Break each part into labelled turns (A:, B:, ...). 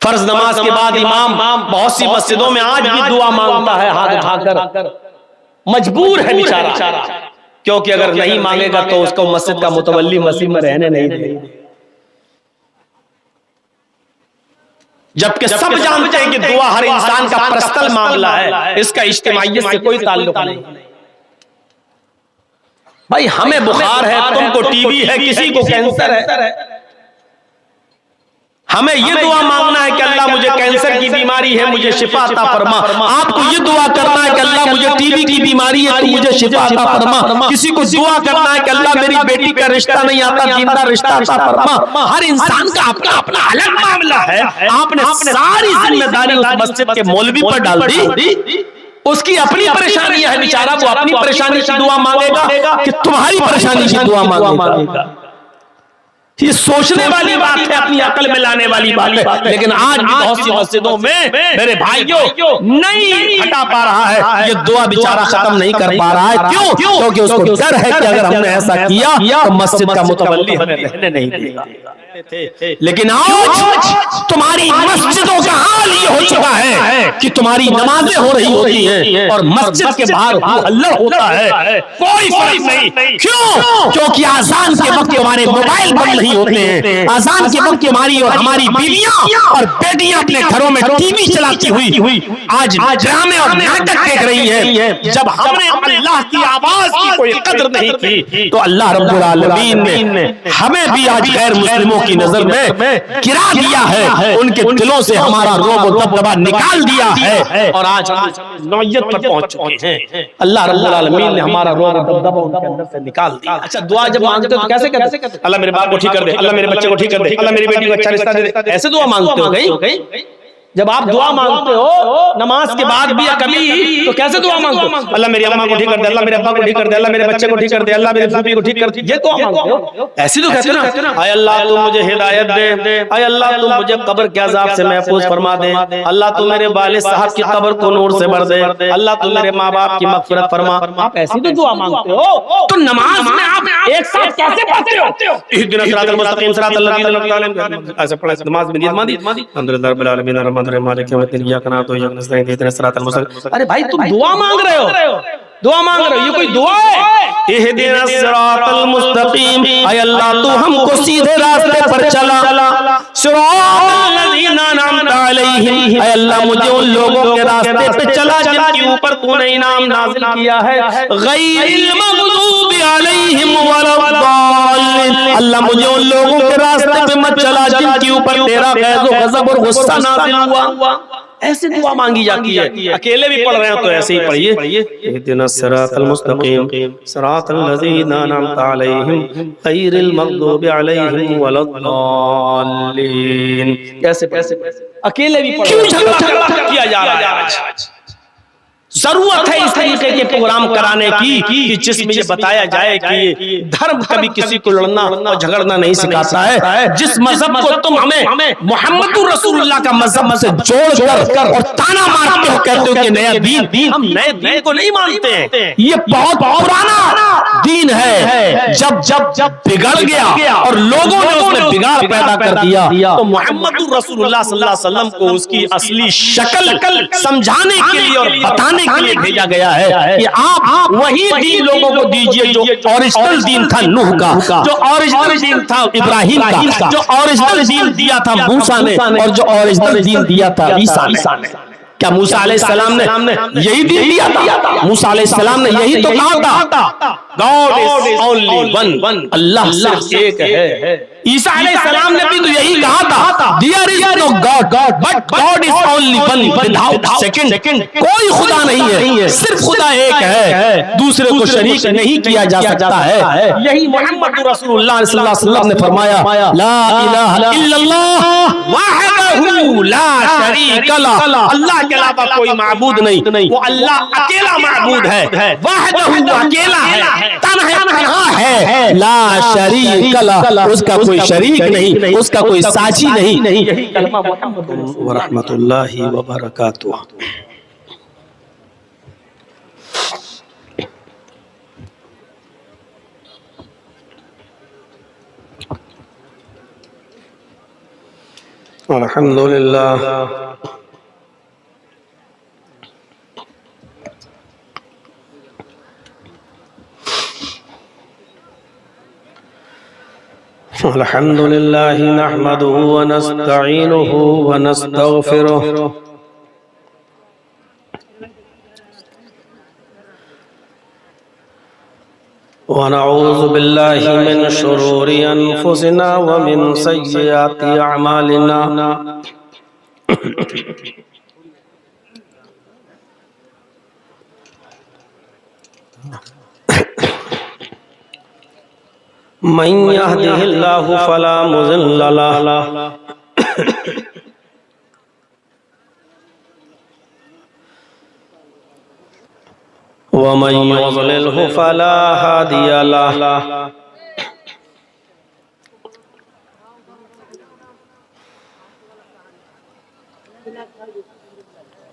A: फर्ज नमाज के बाद इमाम बहुत सी मस्जिदों में आज भी दुआ मांगता है हाथ उठाकर, मजबूर है बेचारा, क्योंकि अगर नहीं मांगेगा तो उसको मस्जिद का मुतवल्ली मस्जिद में रहने नहीं देगा। जबकि सब जानते हैं कि दुआ हर इंसान का पर्सनल मामला है, इसका इज्तिमाइयत से कोई ताल्लुक नहीं। भाई हमें बुखार है, तुमको टीबी है, किसी को कैंसर है, हमें ये दुआ मांगना है कि अल्लाह मुझे कैंसर की बीमारी है, मुझे शिफा अता फरमा। आपको ये दुआ करना है कि अल्लाह मुझे टीबी की बीमारी है, तो मुझे शिफा अता फरमा। किसी को दुआ करना है कि अल्लाह मेरी बेटी का रिश्ता नहीं आता, जिंदा रिश्ता अता फरमा। हर इंसान का अपना अपना अलग मामला है। आपने सारी जिम्मेदारी उस मस्जिद के मौलवी पर डाल दी। उसकी अपनी परेशानियां है बेचारा, वो अपनी परेशानी की दुआ मांगेगा कि तुम्हारी परेशानी की दुआ मांगेगा। ये सोचने वाली बात है, अपनी अकल में लाने वाली बात है। लेकिन आज भी बहुत सी मस्जिदों में मेरे भाइयों नहीं हटा पा रहा है, ये दुआ बेचारा खत्म नहीं कर पा रहा है। क्यों? क्योंकि उसको डर है कि अगर हमने ऐसा किया तो मस्जिद का मुतवल्ली हमें रहने नहीं देगा। लेकिन आज तुम्हारी मस्जिदों का हाल ये हो चुका है कि तुम्हारी नमाजें हो रही होती हैं और मस्जिद के बाहर हल्ला होता है, कोई फर्क नहीं। क्यों? क्योंकि आजान के वक्त हमारे मोबाइल बंद नहीं होते हैं, आजान के वक्त हमारी और हमारी बीवियां और बेटियां अपने घरों में टीवी चलाती हुई आज ड्रामे और नाटक देख रही हैं। जब हमने अल्लाह की आवाज की कोई कदर नहीं की तो अल्लाह रब्बुल आलमीन ने हमें भी आज गैर मुस्लिमों की नजर में गिरा दिया है, उनके दिलों से हमारा रोब और दबदबा निकाल दिया है और आज हम नौयत पर पहुंच चुके हैं। अल्लाह रब्बुल आलमीन ने हमारा रोब और दबदबा उनके अंदर से निकाल दिया। अच्छा, दुआ जब मांगते हो तो कैसे कहते? अल्लाह मेरे बाप को ठीक कर दे, अल्लाह मेरे बच्चे को ठीक कर दे, अल्लाह मेरी बेटी को अच्छा रिश्ता दे दे, ऐसे दुआ मांगते हो कहीं? जब आप दुआ मांगते हो नमाज के बाद भी या कभी, तो कैसे दुआ मांगते हो? अल्लाह मेरी अम्मा को ठीक कर दे, अल्लाह मेरे अब्बा को ठीक कर दे, अल्लाह मेरे बच्चे को ठीक कर दे, अल्लाह मेरे बीवी को ठीक कर दे, ये दुआ मांगते हो? ऐसी तो कहते हो ना, आय अल्लाह तू मुझे हिदायत दे, आय अल्लाह तू मुझे कब्र के अजाब से महफूज फरमा दे, अल्लाह तू मेरे वालिद साहब की कब्र को नूर से भर दे, अल्लाह तू मेरे माँ बाप की मग़फ़िरत फरमा। आप ऐसी तो दुआ मांगते हो, तो नमाज में आप एक साथ कैसे पढ़ते हो? इहदिना सिरातल मुस्तकीम सिरातल लज़ीना अनअमता अलैहिम, ऐसे पढ़े नमाज में नियत मानी अल्हम्दुलिल्लाह रब्बिल आलमीन अर्रहमानिर रहीम मालिक यौमिद्दीन इय्याका नअबुदु व इय्याका नस्तईन इहदिना सिरातल मुस्तकीम। अरे भाई तुम दुआ मांग रहे हो, दुआ मांग रहे हो, ये कोई दुआ है? इहदिना सिरातल मुस्तकीम, ऐ अल्लाह तू हमको सीधे रास्ते पर चला, सिरातल लज़ीना अनअमता अलैहिम, ऐ अल्लाह मुझे उन लोगों के रास्ते पे चला जिनके ऊपर तूने इनाम नाज़िल किया है, गैरिल मग़ज़ूबि अलैहिम वलद्दालिन, अल्लाह मुझे उन लोगों के रास्ते पे मत चला जिनके ऊपर तेरा गैज़ व गज़ब और गुस्सा नाज़िल हुआ। ऐसे दुआ मांगी जाती है। अकेले भी पढ़ रहे हो तो ऐसे ही पढ़िए, इहदिनस सिरातल मुस्तकीम सिरातल लज़ीना अनअमता अलैहिम गैरिल मग़ज़ूबि अलैहिम वलद्दालिन। ऐसे अकेले भी क्यों झगड़ा किया जा रहा है आज? जरूरत है इस तरीके के प्रोग्राम कराने की कि जिसमें ये बताया जाए कि धर्म कभी किसी को लड़ना और झगड़ना नहीं सिखाता है। जिस मजहब को तुम हमें मोहम्मदुर रसूलुल्लाह का मजहब से जोड़कर और ताना मारते हो, कहते हो कि नया दीन, हम नए दीन को नहीं मानते हैं। ये बहुत पुराना दीन है। जब बिगड़ गया और लोगों ने उसमें बिगाड़ पैदा कर दिया तो मोहम्मदुर रसूलुल्लाह सल्लल्लाहु अलैहि वसल्लम को उसकी असली शक्ल समझाने के लिए और बताने के लिए भेजा गया है कि आप वही दीन लोगों को दीजिए जो ओरिजिनल दीन था नूह का, जो ओरिजिनल दीन था इब्राहिम का, जो ओरिजिनल दीन दिया था मूसा ने और जो ओरिजिनल दीन दिया था ईसा ने। क्या मूसा अलैहिस्सलाम ने यही दीन दिया था? मूसा अलैहिस्सलाम ने यही तो कहा था, गॉड इज ओनली वन, अल्लाह सिर्फ एक है। ईसा अलैहिस्सलाम ने भी तो यही कहा था, there is no god but God is only one without second, कोई खुदा नहीं है, सिर्फ खुदा एक है, दूसरे को शरीक नहीं किया जा सकता है। यही मोहम्मद रसूलुल्लाह सल्लल्लाहु अलैहि वसल्लम ने फरमाया, ला इलाहा इल्लल्लाह वहदहू ला शरीक लह, अल्लाह के अलावा कोई माबूद नहीं, वो अल्लाह अकेला माबूद है, वहदहू अकेला है, तन्हा है, ला शरीक लह, उसका कोई शरीक नहीं, उसका कोई साझी नहीं। यही कलमा मुहम्मद व रहमतुल्लाहि व बरकातुहू।
B: अल्हम्दुलिल्लाह अल्हम्दुलिल्लाह नहमदुहु व नस्तईनुहु व नस्तगफिरुहु व नऊज़ु बिल्लाहि मिन शुरूरि अनफुसिना व मिन सय्यिआति अअमालिना मन यहदिहिल्लाहु फला मुज़िल्ल लहु व मन युज़लिल्हु फला हादिय लहु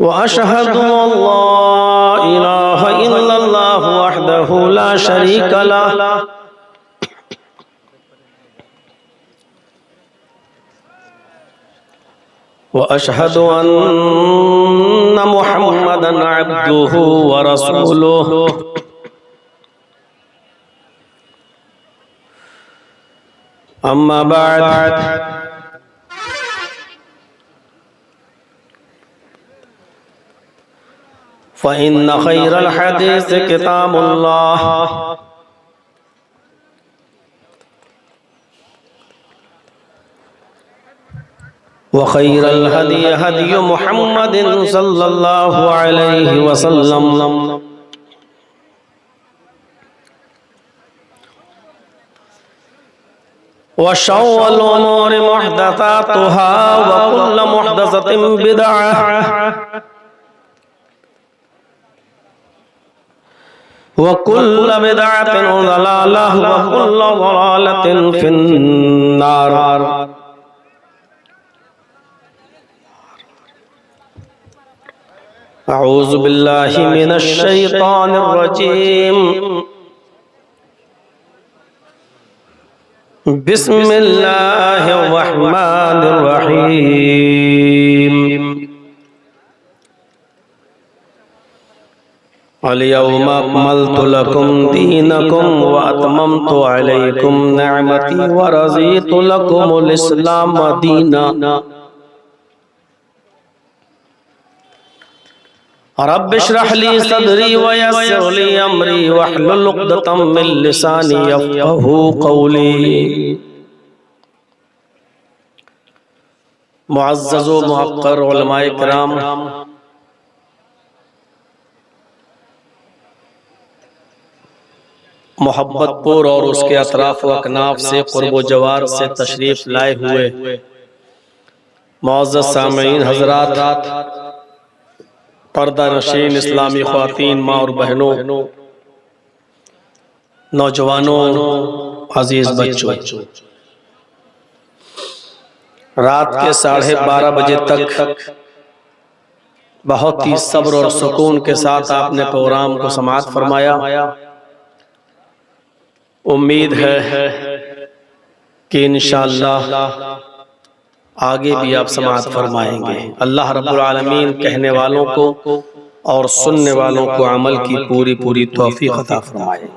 B: व अशहदु अल्ला इलाहा इल्लल्लाहु वहदहु ला शरीक लहु व अशहदु अन्ना मुहम्मदन अब्दुहु व रसूलुहु अम्मा बाद फ़इन्न खैरल हदीस किताबुल्लाह व खैरल हदी हदी मुहम्मदिन सल्लल्लाहु अलैहि वसल्लम व शर्रुल उमूरि मुहदसातुहा व कुल्लु मुहदसतिन बिदअह व कुल्लु बिदअतिन ज़लालह व कुल्लु ज़लालतिन फिन्नार अऊज़ु बिल्लाहि मिनश शैतानिर रजीम बिस्मिल्लाहिर रहमानिर रहीम अल-यौमा अकमलतु लकुम दीनकुम व अतममतु अलैकुम निअमती व रज़ीतु लकुमुल इस्लाम दीना रब्बि इश्रह ली सदरी व यस्सिर ली अमरी वहलुल उक़दतम मिन लिसानी यफ़क़हू क़ौली। मुअज़्ज़ज़ व मुहक़्क़र उलमाए किराम, मोहब्बतपुर और उसके अतराफ व अकनाफ से क़ुर्ब व जवार से तशरीफ़ लाए हुए मुअज़्ज़ज़ सामीईन हज़रात, पर्दा नशीन इस्लामी ख़वातीन, माँ और बहनों, नौजवानों, अजीज बच्चों, रात के 12:30 बजे तक बहुत ही सब्र और सुकून के साथ आपने प्रोग्राम को समाअत फरमाया। उम्मीद है कि इंशाअल्लाह आगे भी आप समाअत फरमाएंगे। अल्लाह रब्बुल आलमीन कहने वालों को और सुनने वालों को अमल की पूरी पूरी तौफीक अता फरमाए।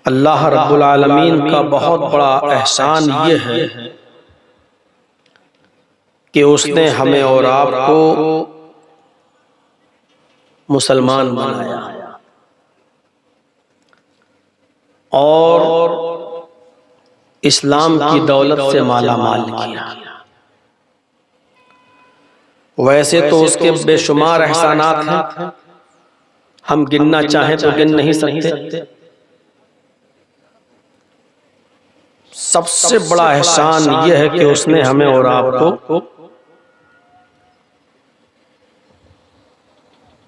B: अल्लाह रब्बुल आलमीन का बहुत बड़ा एहसान ये है कि उसने हमें और आपको मुसलमान बनाया और इस्लाम की दौलत से माला माल किया। वैसे तो उसके बेशुमार एहसानात हैं, हम गिनना चाहें तो गिन नहीं सकते। सबसे बड़ा एहसान यह है कि उसने हमें और आपको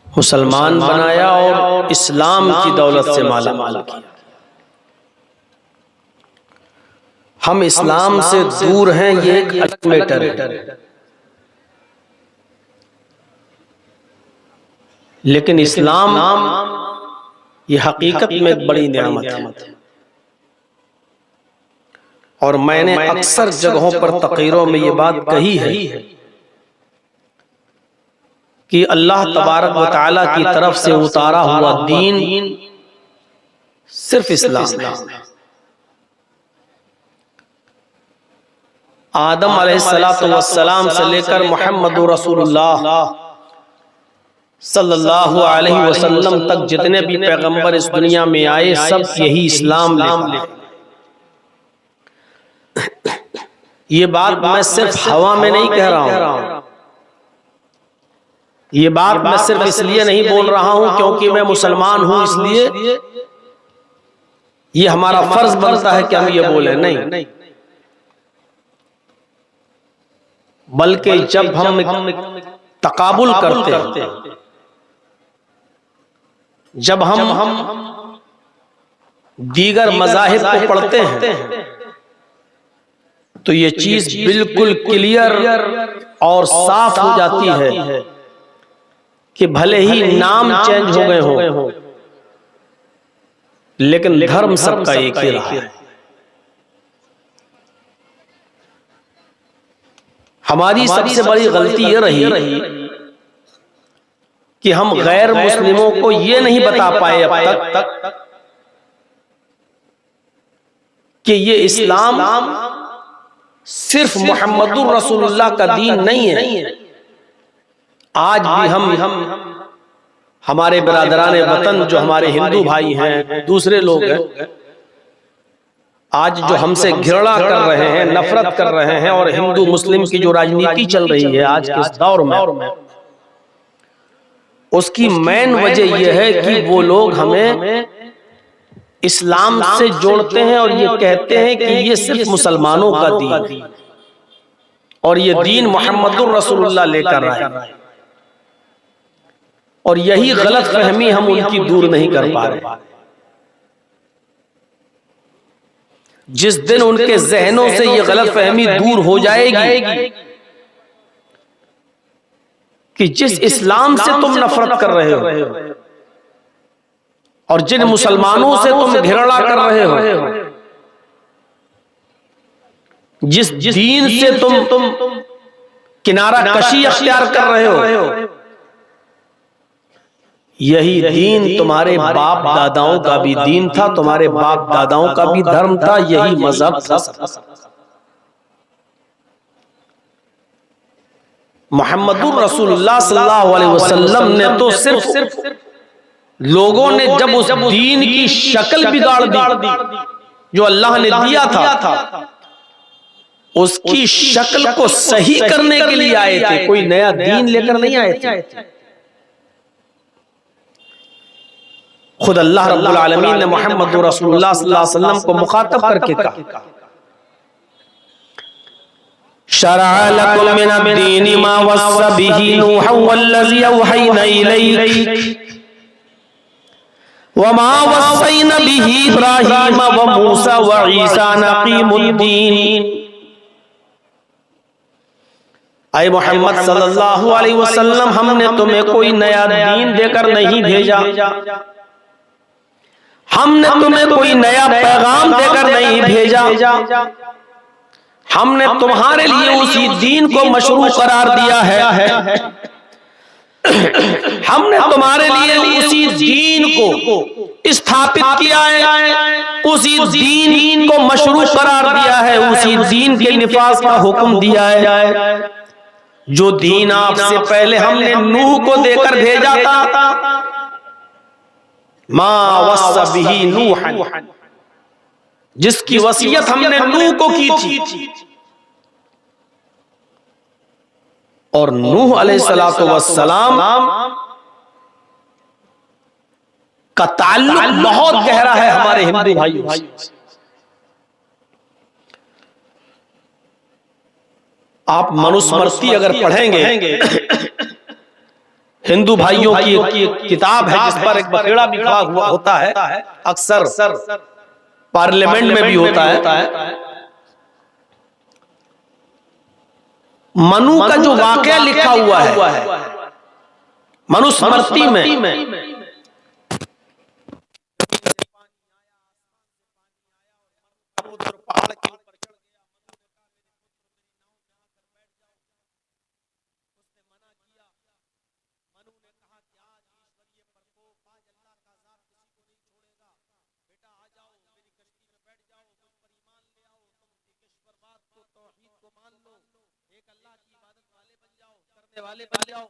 B: मुसलमान बनाया और इस्लाम की दौलत से माला माल किया। हम इस्लाम से दूर हैं, ये एक अलग मैटर है, लेकिन इस्लाम ये हकीकत में एक बड़ी नेमत है। और मैंने अक्सर जगहों पर तकरीरों में ये बात कही है कि अल्लाह तबारक व तआला की तरफ से उतारा हुआ दीन सिर्फ इस्लाम है। आदम अलैहिस्सलातु वस्सलाम से लेकर मुहम्मदुर रसूलुल्लाह सल्लल्लाहु अलैहि वसल्लम तक जितने भी पैगंबर इस दुनिया में आए सब यही इस्लाम लेकर। ये बात मैं सिर्फ हवा में नहीं कह रहा हूं, ये बात मैं सिर्फ इसलिए नहीं बोल रहा हूं क्योंकि मैं मुसलमान हूं इसलिए ये हमारा फर्ज बनता है कि हम ये बोले, नहीं, बल्कि जब हम तकाबुल करते हैं, जब हम दीगर मज़ाहिब को पढ़ते हैं तो ये चीज बिल्कुल क्लियर और साफ हो जाती है कि भले ही नाम चेंज हो गए हो लेकिन धर्म सबका एक ही रहा है। हमारी सबसे बड़ी गलती ये रही कि हम गैर मुस्लिमों को ये नहीं बता पाए अब तक कि ये इस्लाम सिर्फ मुहम्मदुर रसूलुल्लाह का दीन नहीं है। आज भी हम हमारे बिरादराने वतन जो हमारे हिंदू भाई हैं, दूसरे लोग हैं, आज जो हमसे घृणा कर रहे हैं, नफरत कर रहे हैं और हिंदू मुस्लिम की जो राजनीति चल रही है आज के इस दौर में, उसकी मेन वजह यह है कि वो लोग हमें इस्लाम से जोड़ते हैं और ये कहते हैं कि ये सिर्फ मुसलमानों का दीन है और ये दीन मुहम्मदुर रसूलुल्लाह लेकर आए। और यही गलत फहमी हम उनकी दूर नहीं कर पा रहे। जिस दिन उनके जहनों से ये गलत फहमी दूर हो जाएगी कि जिस इस्लाम से तुम नफरत कर रहे हो और जिन मुसलमानों से तुम घृणा कर रहे हो, जिस दीन से तुम किनारा कशी अख्तियार कर रहे हो, यही दीन तुम्हारे बाप दादाओं का भी दीन था, तुम्हारे बाप दादाओं का भी धर्म था, यही मजहब था। मुहम्मदुर रसूलुल्लाह सल्लल्लाहु अलैहि वसल्लम ने तो सिर्फ लोगों ने जब उस दीन की शक्ल बिगाड़ दी जो अल्लाह ने दिया था, उसकी शक्ल को सही करने के लिए आए थे, कोई नया दीन लेकर नहीं आए थे। खुद अल्लाह रब्बुल आलमीन ने मुहम्मद रसूलुल्लाह सल्लल्लाहु अलैहि वसल्लम को मुखातब करके कहा, शरअ लकुम मिनद्दीनि मा वस्सा बिही नूहन वल्लज़ी अवहैना इलैक वमा वस्सैना बिही इब्राहीम व मूसा व ईसा अन अक़ीमुद्दीन। ऐ मोहम्मद सल्लल्लाहु अलैहि वसल्लम, हमने तुम्हें कोई नया दीन देकर नहीं भेजा, हमने तुम्हें कोई नया पैगाम देकर नहीं भेजा, हमने तुम्हारे लिए उसी दीन को मशरू करार दिया है, हमने तुम्हारे लिए उसी दीन को स्थापित किया है, उसी दीन को मशरू करार दिया है, उसी दीन के निफाज का हुक्म दिया है जो दीन आपसे पहले हमने नूह को देकर भेजा था। मा वस्सा बिही नूहन, जिसकी वसीयत हमने नूह को की थी। और नूह अलैहिस्सलातु वस्सलाम का ताल्लुक बहुत गहरा है हमारे हिंदू भाइयों से। आप मनुस्मृति अगर पढ़ेंगे, हिंदू भाइयों की एक किताब है जिस पर एक बखेड़ा भी लिखा हुआ होता है, अक्सर पार्लियामेंट में भी होता है। मनु का जो वाकया लिखा हुआ है मनुस्मृति में, वाले बन जाओ,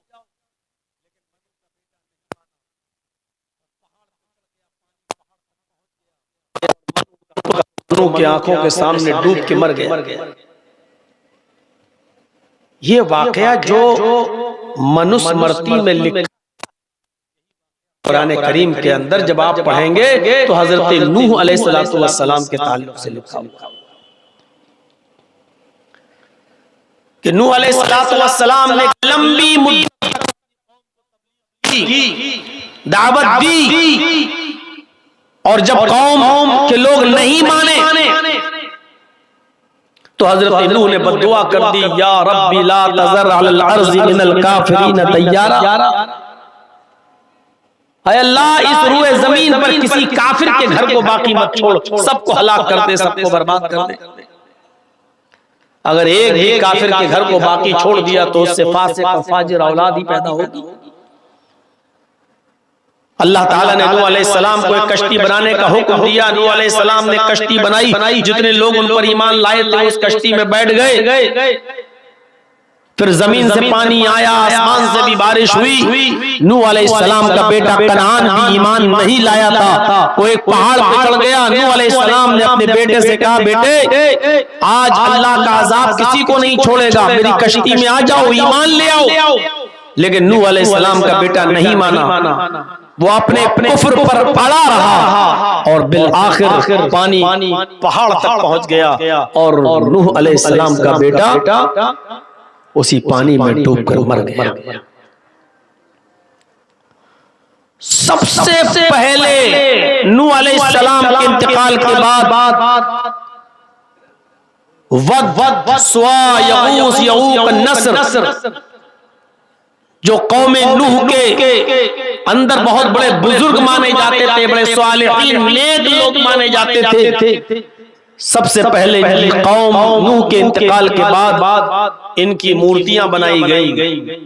B: की आंखों के सामने डूब के मर गया। ये वाकया जो मनुस्मृति में लिखा कुरान करीम के अंदर जब आप पढ़ेंगे तो हजरत नूह अलैहिस्सलातु वस्सलाम के ताल्लुक से लिखा हुआ कि नूह अलैहिस्सलातु वस्सलाम ने लंबी मुद्दत दावत दी और जब कौम के लोग नहीं माने तो हजरत नूह ने बद्दुआ कर दी, या रब्बी ला तज़र अलल अर्ज़ि मिनल काफ़िरीन तय्यारा, ऐ अल्लाह इस रूए जमीन पर किसी काफिर के घर को बाकी मत छोड़, सबको हलाक कर दे, सबको बर्बाद कर दे। अगर एक भी काफिर के घर को बाकी छोड़ दिया तो उससे फासिक और फाजिर औलाद ही पैदा होगी। अल्लाह ताला ने नूह अलैहिस्सलाम को एक कश्ती बनाने का हुक्म दिया। नूह अलैहिस्सलाम ने कश्ती बनाई, जितने लोग उन पर ईमान लाए थे उस कश्ती में बैठ गए। फिर जमीन से पानी आया, आसमान से भी बारिश हुई। नूह अलैहिस्सलाम का बेटा कनान भी ईमान नहीं लाया था, वो एक पहाड़ पे चढ़ गया। नूह अलैहिस्सलाम ने अपने बेटे से कहा, बेटे आज अल्लाह का अजाब किसी को नहीं छोड़ेगा, मेरी कश्ती में आ जाओ, ईमान ले आओ। लेकिन नूह अलैहिस्सलाम का बेटा नहीं माना, वो अपने कुफ्र पर अड़ा रहा और बिल आखिर पानी पहाड़ तक पहुंच गया और नूह अलैहिस्सलाम का बेटा उसी पानी में डूबकर मर गया। सबसे पहले नूह अलैहिस्सलाम के इंतकाल के बाद वद सुआ यगूस यऊक नस्र जो कौम नूह के अंदर बहुत बड़े बुजुर्ग माने जाते थे, बड़े सालिहीन नेक लोग माने जाते थे, सबसे पहले इनकी कौम नूह के इंतकाल के बाद इनकी मूर्तियां बनाई गई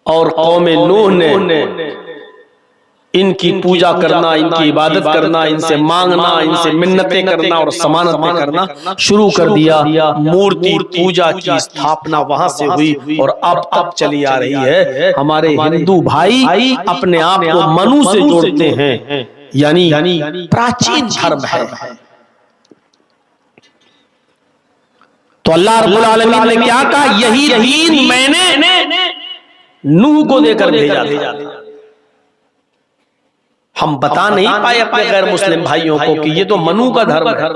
B: और कौम नूह ने इनकी पूजा करना, इनकी इबादत करना, इनसे मांगना, इनसे मिन्नतें करना और समानतें करना शुरू कर दिया। मूर्ति पूजा की स्थापना वहां से हुई और अब तक चली आ रही है। हमारे हिंदू भाई अपने आप को मनु से जोड़ते हैं, यानी प्राचीन धर्म है। तो अल्लाह रब्बुल आलमीन ने क्या कहा, यही दीन मैंने नूह को देकर भेजा था। हम बता नहीं पाए अपने गैर मुस्लिम भाइयों को कि ये तो मनु का धर्म है।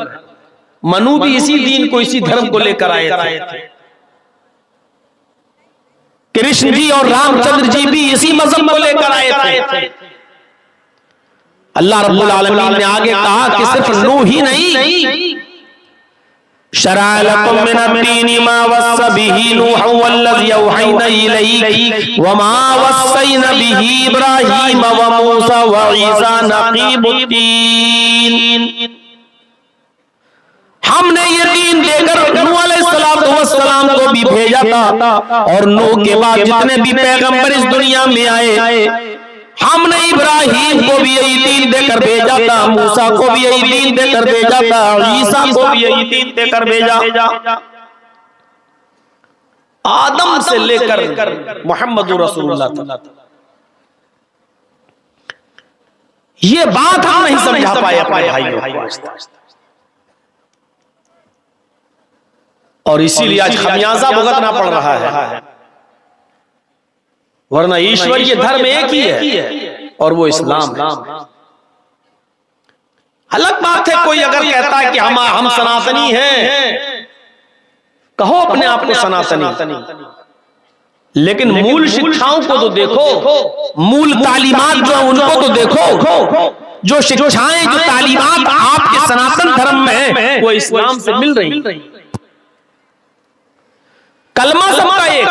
B: मनु भी इसी दीन को, इसी धर्म को लेकर आए थे। कृष्ण जी और रामचंद्र जी भी इसी मजहब को लेकर आए थे। अल्लाह रब्बुल आलमीन ने आगे कहा कि सिर्फ नूह ही नहीं, शरअ लकुम मिनद्दीनि मा वस्सा बिही नूह वल्लज़ी औहैना इलैक वमा वस्सैना बिही इब्राहीम व मूसा व ईसा नक़ीबुद्दीन। हमने ये दीन देकर नूह अलैहिस्सलातु वस्सलाम को भी भेजा था और नूह के बाद जितने भी पैगंबर इस दुनिया में आए, हमने इब्राहीम को भी यही दीन देकर भेजा था, मूसा को भी यही दीन देकर भेजा था, ईसा को भी यही दीन देकर भेजा। आदम से लेकर मोहम्मद रसूलुल्लाह, ये बात हम नहीं समझा पाए अपने भाइयों को, और इसीलिए आज खमियाजा भुगतना पड़ रहा है। वरना ईश्वरीय धर्म एक ही है और वो इस्लाम है। अलग बात है कोई अगर कहता है कि हम सनातनी हैं, कहो अपने आप को सनातनी, लेकिन मूल शिक्षाओं को तो देखो, मूल तालीमात जो है उनको तो देखो। जो शिक्षाएं, जो तालीमात आपके सनातन धर्म में है वो इस्लाम से मिल रही। कलमा सबका एक,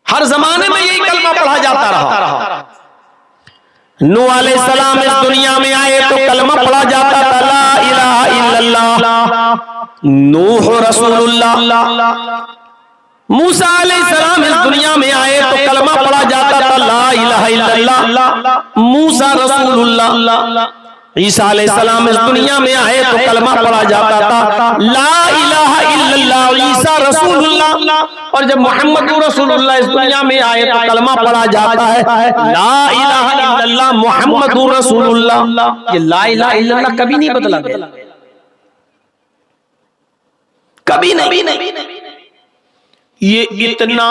B: हर जमाने में यही कलमा पढ़ा जाता रहा। नूह अलैहिस्सलाम इस दुनिया में आए तो कलमा पढ़ा जाता था, ला इलाहा इल्लल्लाह नूह रसूलुल्लाह। मूसा अलैहिस्सलाम इस दुनिया में आए तो कलमा पढ़ा जाता था, ला इलाहा इल्लल्लाह मूसा रसूलुल्लाह। ईसा अलैहिस्सलाम इस दुनिया में आए तो कलमा पढ़ा जाता था, ला इलाहा
A: इल्लल्लाह ईसा रसूलुल्लाह। और जब मोहम्मद रसूलुल्लाह इस दुनिया में आए तो कलमा पढ़ा जाता है ला इलाहा इल्लल्लाह मोहम्मद रसूलुल्लाह। ये ला इलाहा इल्लल्लाह कभी नहीं बदला गया, कभी नहीं। ये इतना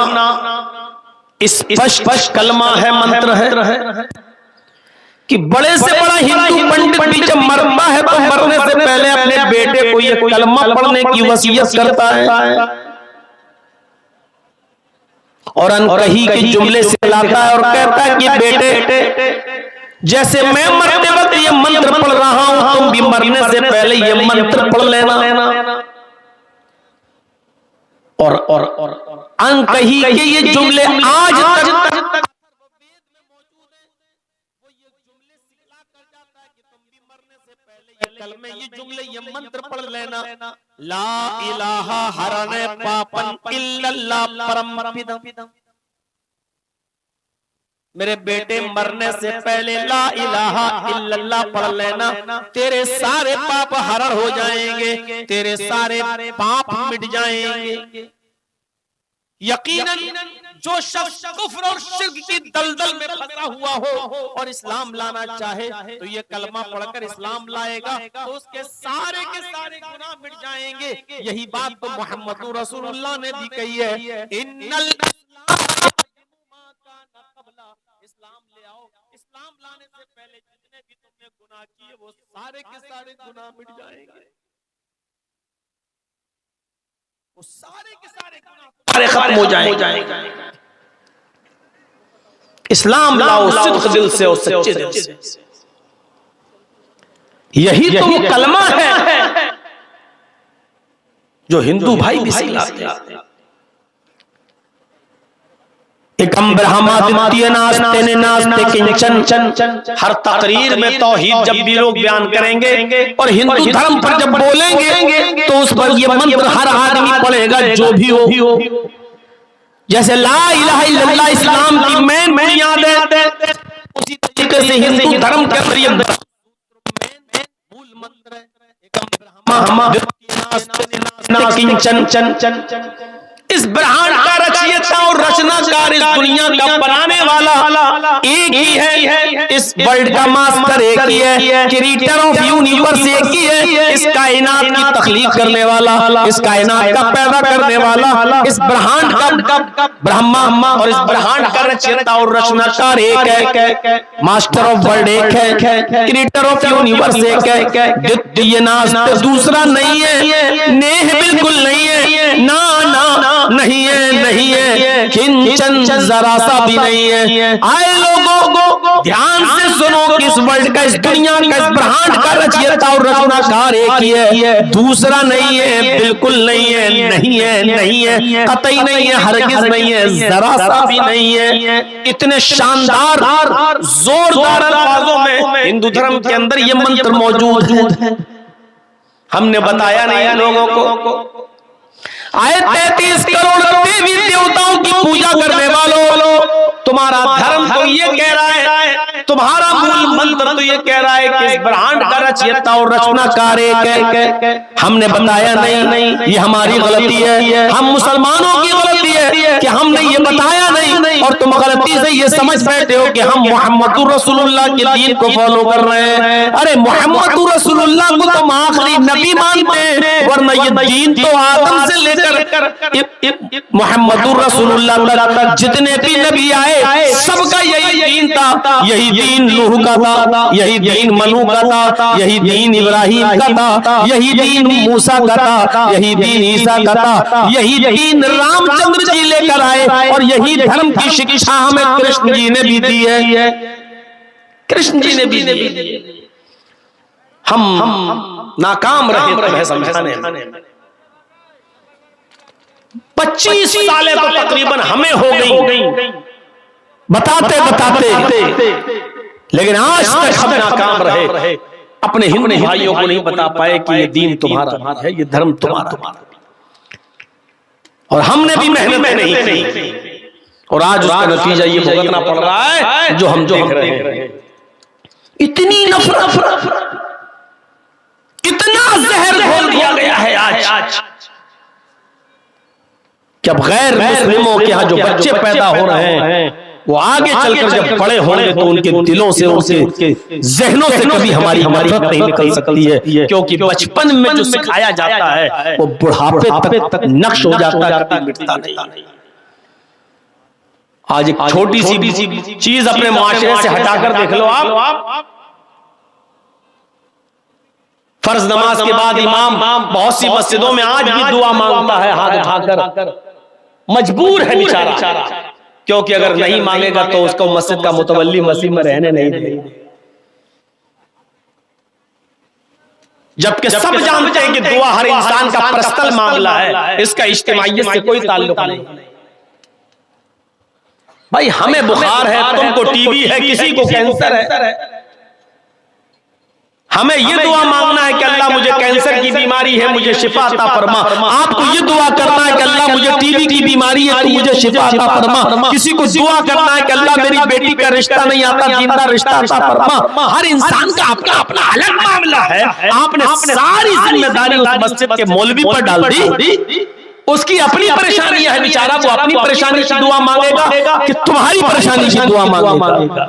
A: स्पष्ट कलमा है, मंत्र है कि बड़े से बड़ा हिंदू पंडित भी जब मरता है तो मरने से पहले अपने बेटे को ये कलमा पढ़ने की वसीयत करता है और अनकही के जुमले से लाता है और कहता है कि बेटे जैसे मैं मरते वक्त ये मंत्र पढ़ रहा हूं तुम भी मरने से पहले ये मंत्र पढ़ लेना। और अनकही के ये जुमले आज तक कल में ये जुमले ये मंत्र पढ़ लेना ला इलाहा हरने पापन इल्लल्लाह परमपिता। मेरे बेटे मरने से पहले ला इलाहा इल्लल्लाह पढ़ लेना, तेरे सारे पाप हरण हो जाएंगे, तेरे सारे पाप मिट जाएंगे। यकीनन जो शख्स कुफ्र और शिर्क की दलदल में फंसा हुआ हो और इस्लाम लाना चाहे तो ये कलमा पढ़कर इस्लाम लाएगा तो उसके सारे के सारे गुनाह मिट जाएंगे। यही बात तो मोहम्मद रसूलुल्लाह ने भी कही है, इन्नल इस्लाम ले आओ, इस्लाम लाने से पहले जितने भी तुमने गुनाह किए वो सारे के सारे गुनाह मिट जाएंगे, वो सारे के सारे गुनाह खत्म हो जाएंगे। इस्लाम लाओ सिद्क दिल से और सच्चे दिल से, यही तो वो कलमा है जो हिंदू भाई भी सिखाते हैं। एकम ब्रह्मादित्य नास्ते नास्ते किंचन। हर तकरीर में तौहीद जब भी लोग बयान करेंगे और हिंदू धर्म पर जब बोलेंगे तो उस पर ये मंत्र हर आदमी पढ़ेगा जो भी हो। जैसे ला इलाहा इल्लल्लाह इस्लाम की मेन बुनियाद है, उसी तरीके से हिंदू धर्म के अंदर ये मूल मंत्र है एकम ब्रह्मादित्य नास्ते किंचन। इस ब्रह्मांड का रचयिता और रचनाकार इस दुनिया का बनाने वाला एक ही है, इस वर्ल्ड का मास्टर एक ही है, क्रिएटर ऑफ यूनिवर्स एक ही है, इस कायनात की तख्लीक करने वाला, इस कायनात का पैदा करने वाला, इस ब्रह्मांड का ब्रह्मा और इस ब्रह्मांड का रचयिता और रचनाकार एक है, मास्टर ऑफ वर्ल्ड एक है, क्रिएटर ऑफ यूनिवर्स एक है, द्वितीय नास्ते दूसरा नहीं है, नेह बिल्कुल नहीं है, ना नहीं है किंचन जरा सा भी नहीं है। आए लोगों ध्यान से सुनो कि इस वर्ल्ड का, इस दुनिया का, इस ब्रह्मांड का रचयिता और रचनाकार एक ही है, दूसरा नहीं है, बिल्कुल नहीं है, कतई नहीं है, हरगिज नहीं है, जरा सा भी नहीं है। इतने शानदार जोरदार अल्फाजों में हिंदू धर्म के अंदर ये मंत्र मौजूद है, हमने बताया नहीं लोगों को। आए 33 करोड़ देवी देवताओं की पूजा करने वालों, तुम्हारा धर्म तो ये कह रहा है, तुम्हारा मूल मंत्र तो ये कह रहा है कि इस ब्रह्मांड का रचयिता और रचनाकार एक है, हमने बताया नहीं, ये हमारी गलती है, हम मुसलमानों की गलती है कि हमने ये बताया नहीं और तुम गलती से ये समझ बैठे हो कि हम मोहम्मद रसूलुल्लाह के दीन को फॉलो कर रहे हैं। अरे मोहम्मद रसूलुल्लाह को तुम आखिरी नबी मानते हैं, वरना ये दीन तो आदम से लेकर मोहम्मद रसूलुल्लाह तक जितने भी नबी आए सबका यही दीन था, यही दीन नूह का था, यही दीन मनु का था, यही दीन इब्राहिम का था, यही दीन मूसा का था, यही दीन ईसा का था, यही दीन रामचंद्र जी लेकर आए और यही धर्म की शिक्षा हमें कृष्ण जी ने भी दी है, कृष्ण जी ने भी दी है। हम नाकाम रहे तुम्हें समझाने में। 25 सालें तो तकरीबन हमें हो गई बताते, लेकिन आज तक हम नाकाम रहे, अपने हिंदू भाइयों को नहीं बता पाए कि ये दीन तुम्हारा है, ये धर्म तुम्हारा, और हमने भी मेहनत नहीं की और आज उसका नतीजा ये भुगतना पड़ रहा है जो हम देख रहे हैं। इतनी नफरत, इतना जहर घोल दिया गया है आज कि अब गैर मुस्लिमों के यहाँ जो बच्चे पैदा हो रहे हैं वो आगे चलकर जब बड़े होंगे तो उनके दिलों से, उनके जहनों से कभी हमारी नफरत नहीं निकल सकती है, क्योंकि बचपन में जो सिखाया जाता है वो बुढ़ापे तक नक्श हो जाता है, कभी मिटता नहीं। आज एक छोटी सी चीज अपने मुआशरे से हटाकर देख लो आप, फर्ज नमाज के बाद इमाम बहुत सी मस्जिदों में आज भी दुआ मांगता है हाथ उठाकर, मजबूर है बेचारा, क्योंकि अगर नहीं मांगेगा तो उसको मस्जिद का मुतवल्ली मस्जिद में रहने नहीं देगा। जबकि सब जानते हैं कि दुआ हर इंसान का पर्सनल मामला है, इसका इज्तिमाइयत से कोई ताल्लुक नहीं। भाई हमें बुखार है, तुमको टीबी है, किसी को कैंसर है, हमें ये दुआ मांगना है कि अल्लाह मुझे कैंसर की बीमारी है, मुझे शिफा अता फरमा। आपको ये दुआ करना है कि अल्लाह मुझे टीबी की बीमारी है, तो मुझे शिफा अता फरमा। किसी को दुआ करना है कि अल्लाह मेरी बेटी का रिश्ता नहीं आता, जिंदा रिश्ता अता फरमा। हर इंसान का अपना अपना अलग मामला है। आपने सारी जिम्मेदारी उस मस्जिद के मौलवी पर डाल दी। उसकी अपनी परेशानियां है बेचारा, वो अपनी परेशानी की दुआ मांगेगा कि तुम्हारी परेशानी की दुआ मांगेगा।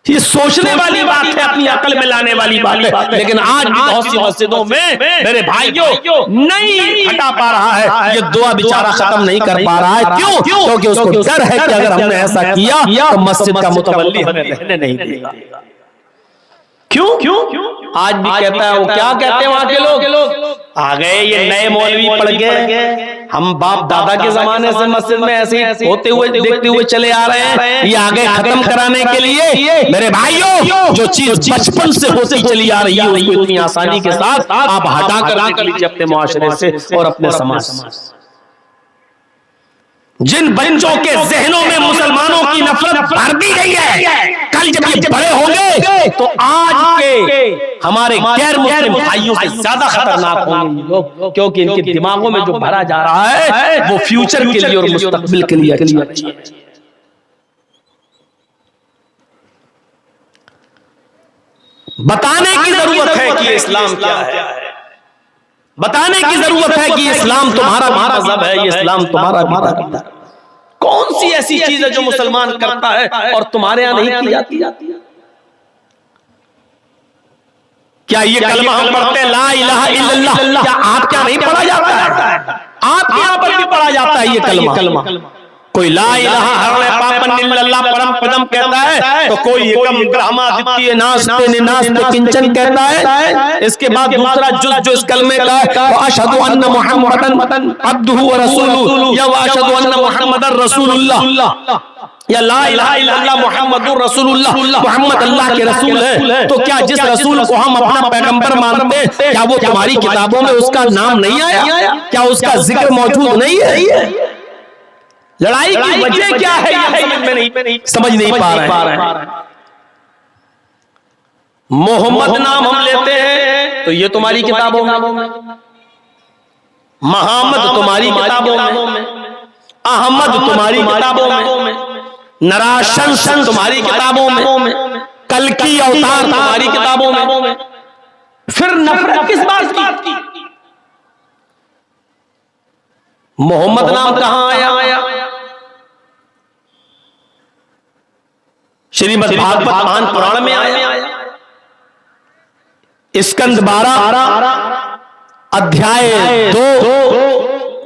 A: ये सोचने वाली बात है, अपनी अकल में लाने वाली बात है। लेकिन आज भी बहुत सी मस्जिदों में मेरे भाइयों नहीं हटा पा रहा है, ये दुआ बेचारा खत्म नहीं कर पा रहा है। क्यों? क्योंकि उसको डर है कि अगर हमने ऐसा किया तो मस्जिद का मुतवल्ली हमें रहने नहीं देगा। क्यों? आज भी कहता है, वो क्या कहते हैं वहां के लोग, आ गए ये नए मौलवी पढ़ गए, हम बाप दादा के जमाने से मस्जिद में ऐसे होते हुए देखते हुए चले आ रहे हैं, ये आगे खत्म कराने के लिए। मेरे भाइयों, जो चीज बचपन से होती चली आ रही है उसको इतनी आसानी के साथ आप हटा कर देख लीजिए अपने मुआशरे से और अपने समाज से। जिन बच्चों के जहनों में मुसलमानों की नफरत भर दी गई है, कल जब ये बड़े होंगे तो आज के हमारे गैर मुस्लिम भाइयों से ज्यादा खतरनाक होंगे लोग, क्योंकि इनके दिमागों में जो भरा जा रहा है वो फ्यूचर के लिए और मुस्तकबिल के लिए अच्छा है। बताने की जरूरत है कि इस्लाम क्या है, बताने की जरूरत है कि इस्लाम तुम्हारा मजहब है, ये इस्लाम तुम्हारा भी। कौन सी ऐसी चीज है जो मुसलमान करता है और तुम्हारे यहाँ नहीं की जाती? क्या ये कलमा हम पढ़ते हैं ला इलाहा इल्लल्लाह, क्या आपके यहाँ नहीं पढ़ा जाता है? आपके यहाँ पर भी पढ़ा जाता है ये कलमा। कोई ला इलाहा हरणे पापन इल्लल्लाह परम पदम कहता है, तो कोई एकम ब्रह्मा द्वितीय नास्ते निनास्ते किंचन कहता है। इसके बाद दूसरा जुज जो इस कलमे का है, व अशहदु अन्न मुहम्मदन अब्दुहु व रसूलुहु, या व अशहदु अन्न मुहम्मदन रसूलुल्लाह, या ला इलाहा इल्लल्लाह मुहम्मदुर रसूलुल्लाह, मुहम्मद अल्लाह के रसूल है। तो क्या जिस रसूल को हम अपना पैगंबर मानते हैं, क्या वो तुम्हारी किताबों में उसका नाम नहीं आया? क्या उसका जिक्र मौजूद नहीं है? लड़ाई की वजह क्या है ये समझ नहीं पा रहे हैं। मोहम्मद नाम हम लेते हैं तो ये तुम्हारी किताबों में, मोहम्मद तुम्हारी किताबों में, अहमद तुम्हारी किताबों में, नराशन तुम्हारी किताबों में, कल्कि अवतार तुम्हारी किताबों में। फिर नफरत किस बात की? मोहम्मद नाम कहां आया? श्रीमद् भागवत महान पुराण में आया। स्कंद 12 अध्याय 2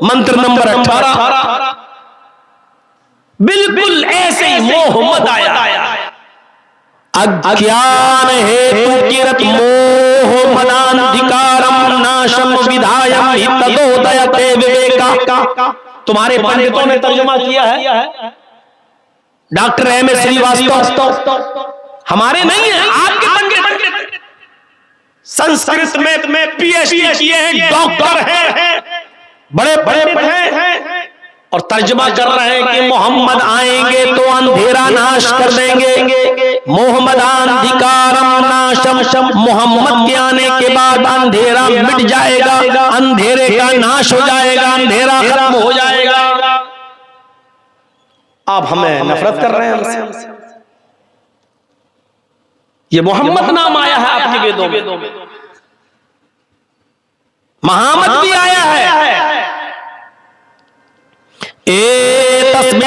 A: मंत्र नंबर 18। बिल्कुल ऐसे ही मोहम्मद आया। अज्ञान हेतु किरत मोह मदान्धिकारम नाशम विधायम तदोदयते विवेका। तुम्हारे पंडितों ने तर्जुमा किया है, डॉक्टर एम एस श्रीवास्तव हमारे नहीं है, आपके पंडित संस्कृत में पीएचडी किए हैं, डॉक्टर हैं, बड़े बड़े हैं, और तर्जुमा कर रहे हैं कि मोहम्मद आएंगे तो अंधेरा नाश कर देंगे। मोहम्मदान्धिकारम नाशम, मोहम्मद के आने के बाद अंधेरा मिट जाएगा, अंधेरे का नाश हो जाएगा, अंधेरा खत्म हो जाएगा। आप हमें नफरत कर रहे हैं हमसे। ये मोहम्मद नाम आया है आपके वेदों में, मोहम्मद भी आया है,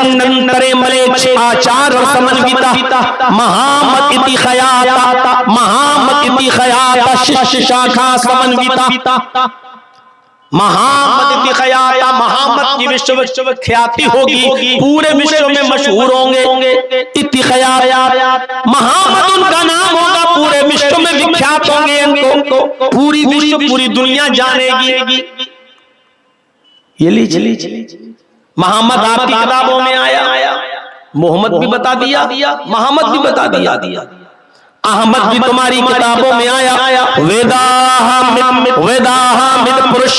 A: स्कंदरे मलेच्छ आचार और समन्विता महामत इति खयाता महामत इति खयाता शिष्य शाखा समन्विता महामत इति खयाता महामत की विश्व ख्याति होगी, पूरे विश्व में मशहूर होंगे। इति खयाता महामत उनका नाम होगा, पूरे विश्व में विख्यात होंगे, इनको पूरी विश्व पूरी दुनिया जानेगी। ये लीजिए मोहम्मद आपकी किताबों में आया, मोहम्मद भी बता दिया, मोहम्मद भी बता दिया, अहमद भी तुम्हारी किताबों में आया। वेदाहमिद पुरुष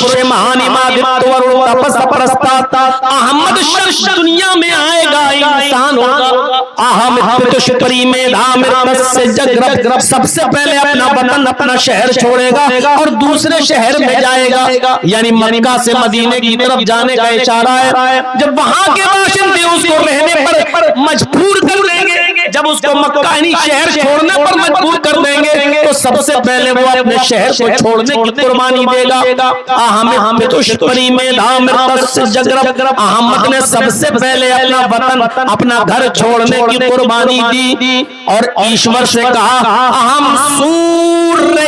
A: अहमद शख्स दुनिया में आएगा, इंसान होगा। सबसे पहले अपना वतन अपना शहर छोड़ेगा और दूसरे शहर में जाएगा, यानी मक्का से मदीने की तरफ जाने का इशारा है। जब वहां के बाशिंदे उसको रहने पर मजबूर कर देंगे, जब उसको मक्का यानी शहर छोड़ने पर मजबूर कर देंगे, तो सबसे पहले वो अपने शहर को छोड़ने की कुर्बानी देगा। अहमद ने सबसे पहले अपना वतन अपना घर छोड़ने की कुर्बानी दी और ईश्वर से कहा, अहम सूर्य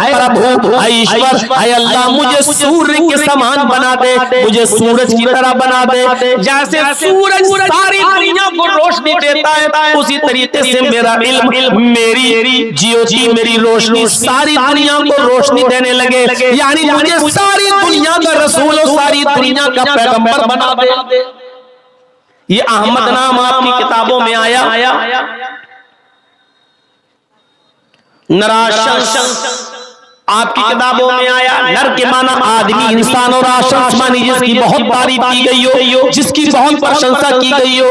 A: प्रभु, ईश्वर अल्लाह मुझे सूर्य के समान बना दे, मुझे सूरज की तरह बना दे। जैसे सूरज सारी दुनिया को रोशनी देता है, उसी तरीके से मेरा इल्म मेरी ज्योति मेरी रोशनी सारी दुनिया को रोशनी देने लगे, यानी मुझे सारी दुनिया का रसूल और सारी दुनिया का पैगंबर बना दे। ये अहमद नाम आपकी किताबों में आया। नराशंस आपकी किताबों में आया। नर के माना आदमी इंसान और आशंस मानी जिसकी बहुत तारीफ की गई हो, जिसकी बहुत प्रशंसा की गई हो,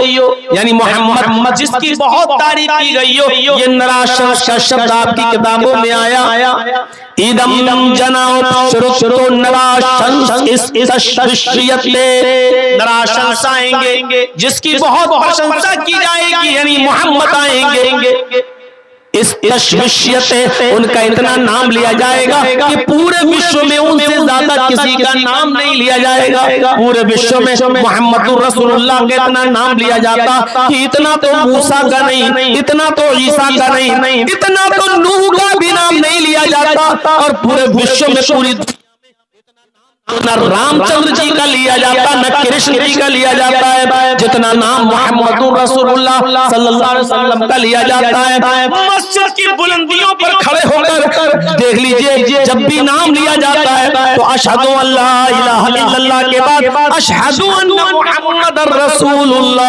A: यानी मोहम्मद जिसकी बहुत तारीफ की गई हो, ये नराशंस का शब्द आपकी किताबों में आया। इदम जनाओ शुरू नराशंस नराशंस आएंगे जिसकी बहुत प्रशंसा की जाएगी, यानी मोहम्मद आएंगे। इस तशविशियत उनका इतना नाम लिया जाएगा कि पूरे विश्व में उनसे ज्यादा किसी का नाम नहीं लिया जाएगा। पूरे विश्व में मोहम्मदुर रसूलुल्लाह का इतना नाम लिया जाता कि इतना तो मूसा का नहीं, इतना तो ईसा का नहीं, इतना तो नूह का भी नाम नहीं लिया जाता। और पूरे विश्व में पूरी न रामचंद्र जी का लिया जाता, न कृष्ण जी का लिया जाता है, जितना नाम मोहम्मदुर रसूलुल्लाह सल्लल्लाहु अलैहि वसल्लम का लिया जाता है। मस्जिद की बुलंदियों पर खड़े होकर देख लीजिए, जब भी नाम लिया जाता है तो अशहदु अल्ला इलाहा इल्लल्लाह के बाद अशहदु अन्ना मुहम्मदुर रसूलुल्लाह।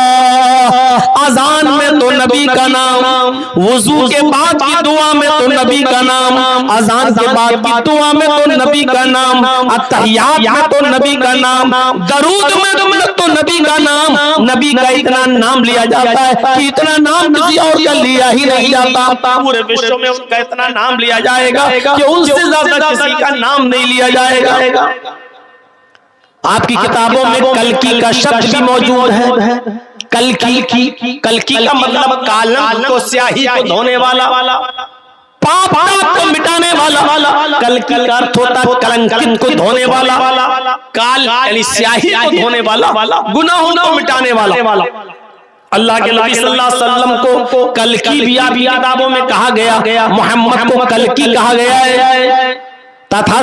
A: अज़ान में तो नबी का नाम, वुजू के बाद की दुआ में तो नबी का नाम, अज़ान के बाद की दुआ में तो नबी का नाम, अत्तहियात में तो नबी का नाम, दरूद में तो नबी का नाम। नबी का इतना नाम लिया जाता है कि इतना नाम किसी और का लिया ही नहीं जाता। पूरे विश्व में उनका इतना नाम लिया जाएगा कि उनसे ज्यादा किसी का नाम नहीं लिया जाएगा। आपकी किताबों में कल्कि का शब्द भी मौजूद है। कल्कि का मतलब कालम को स्याही को धोने वाला, पाप को मिटाने वाला। कल्कि का अर्थ होता है कलंकित को धोने वाला, काल यानी स्याही को धोने वाला, गुनाहों को मिटाने वाला। अल्लाह के नबी सल्लल्लाहु अलैहि वसल्लम को कल्कि भी आपकी किताबों में कहा गया, मोहम्मद को कल्कि कहा गया है। तथा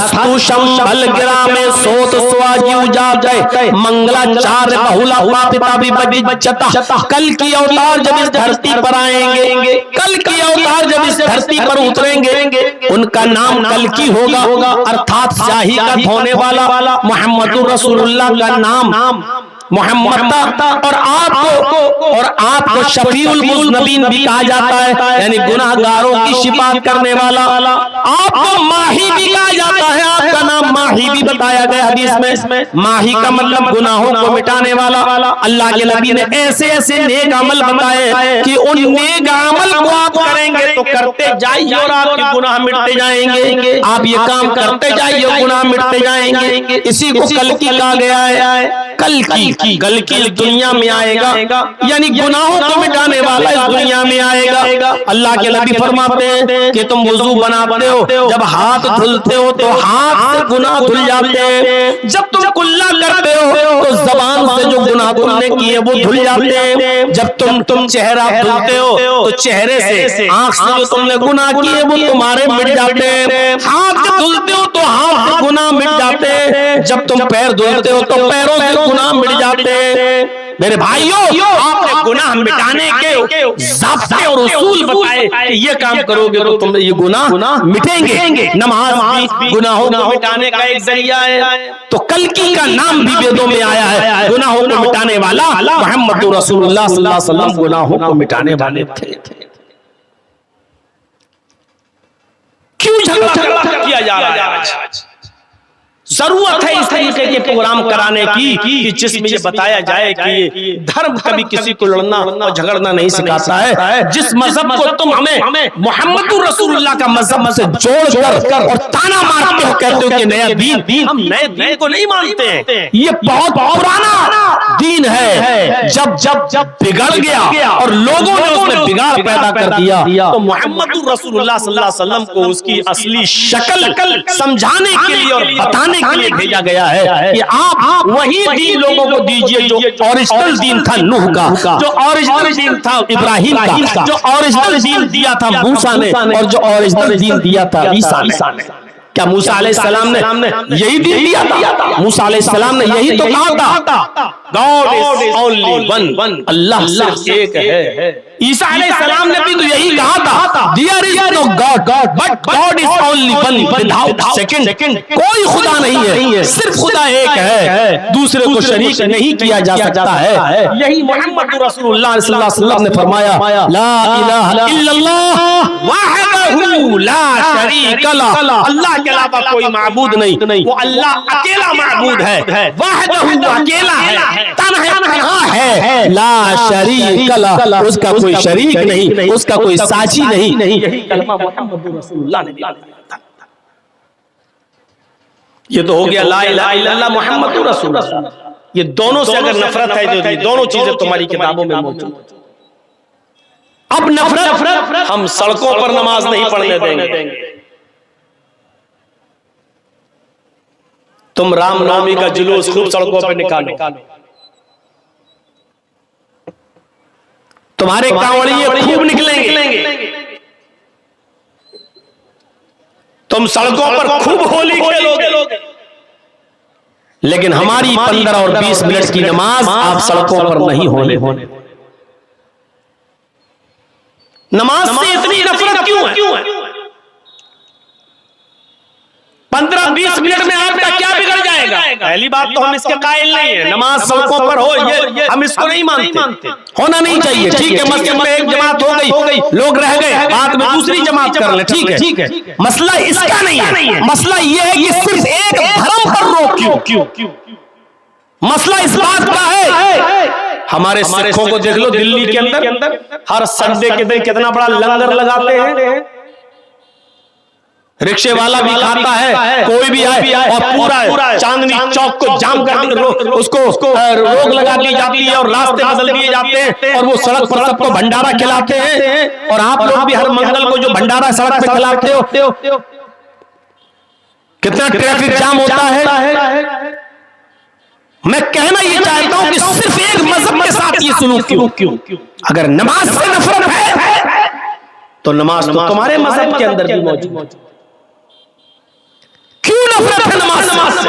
A: बलगिरा में सोत स्वाजी जाए मंगलाचार्य बहुला पापिता भी बचता। कल की अवतार जब इस धरती पर आएंगे, कल की अवतार जब इस धरती पर उतरेंगे, उनका नाम कल्कि होगा, अर्थात स्याही का धोने वाला। मोहम्मदुर रसूलुल्लाह का नाम मोहम्मद और आपको शफीउल मुज़नबीन भी कहा जाता है, यानी गुनाहगारों की शिफाअत करने वाला। आपको माही भी कहा जाता है, आपका नाम माही भी बताया गया हदीस में। माही का मतलब गुनाहों को मिटाने वाला। अल्लाह के नबी ने ऐसे ऐसे नेक अमल बताए कि उन नेक अमल को आप करेंगे तो करते जाइए और आपके गुनाह मिटते जाएंगे। आप ये काम करते जाइए, गुनाह मिटते जाएंगे। इसी को कल्कि कहा गया है। कल्कि दुनिया में आएगा, यानी गुनाहों को मिटाने वाला इस दुनिया में आएगा। अल्लाह के नबी फरमाते हैं कि तुम वुजू बनाते हो, जब हाथ धुलते हो तो हाथ से गुनाह धुल जाते हैं। जब तुम कुल्ला करते हो तो जबान से जो गुनाह तुमने किए वो धुल जाते हैं। जब तुम चेहरा धुलते हो तो चेहरे से, आंख से जो तुमने गुनाह किए वो तुम्हारे मिट जाते हैं। हाथ से धुलते हो तो हाथ से गुनाह मिट जाते हैं। जब तुम पैर धुलते हो तो पैरों से गुनाह मिट जाते हैं। मेरे भाइयों, आपने गुनाह मिटाने के ज़ाब्ते और उसूल बताए कि ये काम करोगे तो तुम ये गुनाह मिटेंगे। नमाज भी गुनाहों को मिटाने का एक जरिया है। तो कल्कि का नाम भी वेदों में आया है, गुनाहों को मिटाने वाला। मोहम्मद रसूलुल्लाह सल्लल्लाहु अलैहि वसल्लम गुनाहों को मिटाने वाले थे। क्यों झगड़ा किया जा रहा है आज? जरूरत है इस तरीके के प्रोग्राम कराने की कि जिसमें ये बताया जाए कि धर्म कभी किसी को लड़ना और झगड़ना नहीं सिखाता है। जिस मजहब को तुम हमें मोहम्मद रसूलुल्लाह का मजहब से जोड़कर और ताना मारते हो, कहते हो कि नया दीन, हम नए दीन को नहीं मानते हैं। ये बहुत पुराना दीन है। जब बिगड़ गया और लोगों ने उसमें बिगाड़ पैदा कर दिया तो मोहम्मद रसूलुल्लाह सल्लल्लाहु अलैहि वसल्लम को उसकी असली शक्ल समझाने के लिए और बताने के लिए भेजा गया है कि आप वही दीन लोगों को दीजिए जो ओरिजिनल दीन था नूह का, जो ओरिजिनल दीन था इब्राहिम का, जो ओरिजिनल दीन दिया था मूसा ने और जो ओरिजिनल दीन दिया था ईसा ने। क्या मूसा अलैहिस्सलाम ने यही दीन दिया था? मूसा अलैहिस्सलाम ने यही तो कहा था, गॉड इज ओनली वन, अल्लाह सिर्फ एक है। ईसा अलैहिस्सलाम ने भी तो यही कहा था, there is no god but God is only one without second. कोई खुदा नहीं है, सिर्फ खुदा एक है, दूसरे को शरीक नहीं किया जा सकता है। यही मोहम्मद रसूलुल्लाह सल्लल्लाहु अलैहि वसल्लम ने फरमाया, ला इलाहा इल्लल्लाह वहदहू ला शरीक लह, अल्लाह के अलावा कोई माबूद नहीं, वो अल्लाह अकेला माबूद है। वहदहू अकेला है, तन्हा है, ला शरीक लह, उसका कोई शरीक नहीं, उसका कोई साझी नहीं। यही कलमा मोहम्मद रसूलुल्लाह ने दिया था। ये तो हो गया ला इलाहा इल्लल्लाह मोहम्मद रसूलुल्लाह। ये दोनों से अगर नफरत है तो ये दोनों चीजें तुम्हारी किताबों में मौजूद। अब नफरत हम सड़कों पर नमाज नहीं पढ़ने देंगे। तुम रामनवमी का जुलूस खूब सड़कों पर निकालो, तुम्हारे कांवड़िए खूब निकलेंगे, तुम सड़कों पर खूब होली खेलोगे, लेकिन हमारी 15 और 20 मिनट की नमाज आप सड़कों पर नहीं होने। नमाज से इतनी नफरत क्यों है? 15-20 मिनट में आपका क्या बिगड़ जाएगा? पहली बात तो हम इसके कायल नहीं है, नमाज सड़कों पर हो ये हम इसको नहीं मानते, होना नहीं चाहिए। ठीक है, मस्जिद में एक जमात हो गई, लोग रह गए, बाद में दूसरी जमात कर ले, ठीक है। मसला इसका नहीं है, मसला ये है कि सिर्फ एक धर्म पर रोक क्यों? मसला इस बात का है, हमारे सिखों को देख लो, दिल्ली के अंदर हर संडे के दिन कितना बड़ा लंगर लगाते हैं। रिक्शे वाला भी खाता है, कोई भी आए और पूरा चांदनी चौक को जाम कर उसको रोक लगा दी जाती है और रास्ते बदल दिए जाते हैं और वो सड़क पर सबको भंडारा खिलाते हैं। और आप लोग भी हर मंगल को जो भंडारा सड़क पर खिलाते हो, कितना ट्रैफिक जाम होता है। मैं कहना ये चाहता हूं कि सिर्फ एक मजहब के साथ ये सुलूक क्यों? अगर नमाज से नफरत है तो नमाज तो तुम्हारे मजहब के अंदर भी मौजूद। क्यों नफरत है नमाज से?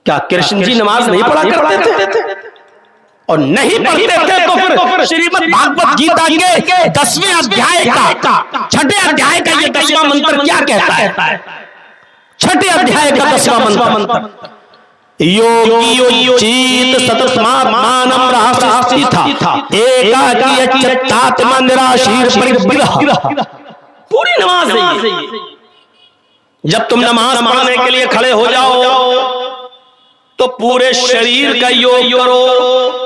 A: क्या कृष्ण जी नमाज नहीं पढ़ा करते थे? और नहीं पढ़ते थे तो फिर श्रीमद् भागवत गीता के 10वें अध्याय का 6ठे अध्याय का ये 10वां मंत्र क्या कहता है? 6ठे अध्याय का 10वां मंत्र, योगियोचित सततमात्मानं रहस्यस्थिता एकाकी अच्युतात्मा निराशीर परिग्रह। पूरी नमाज है। जब तुम नमाज पढ़ने के लिए खड़े हो जाओ तो पूरे शरीर का योग करो।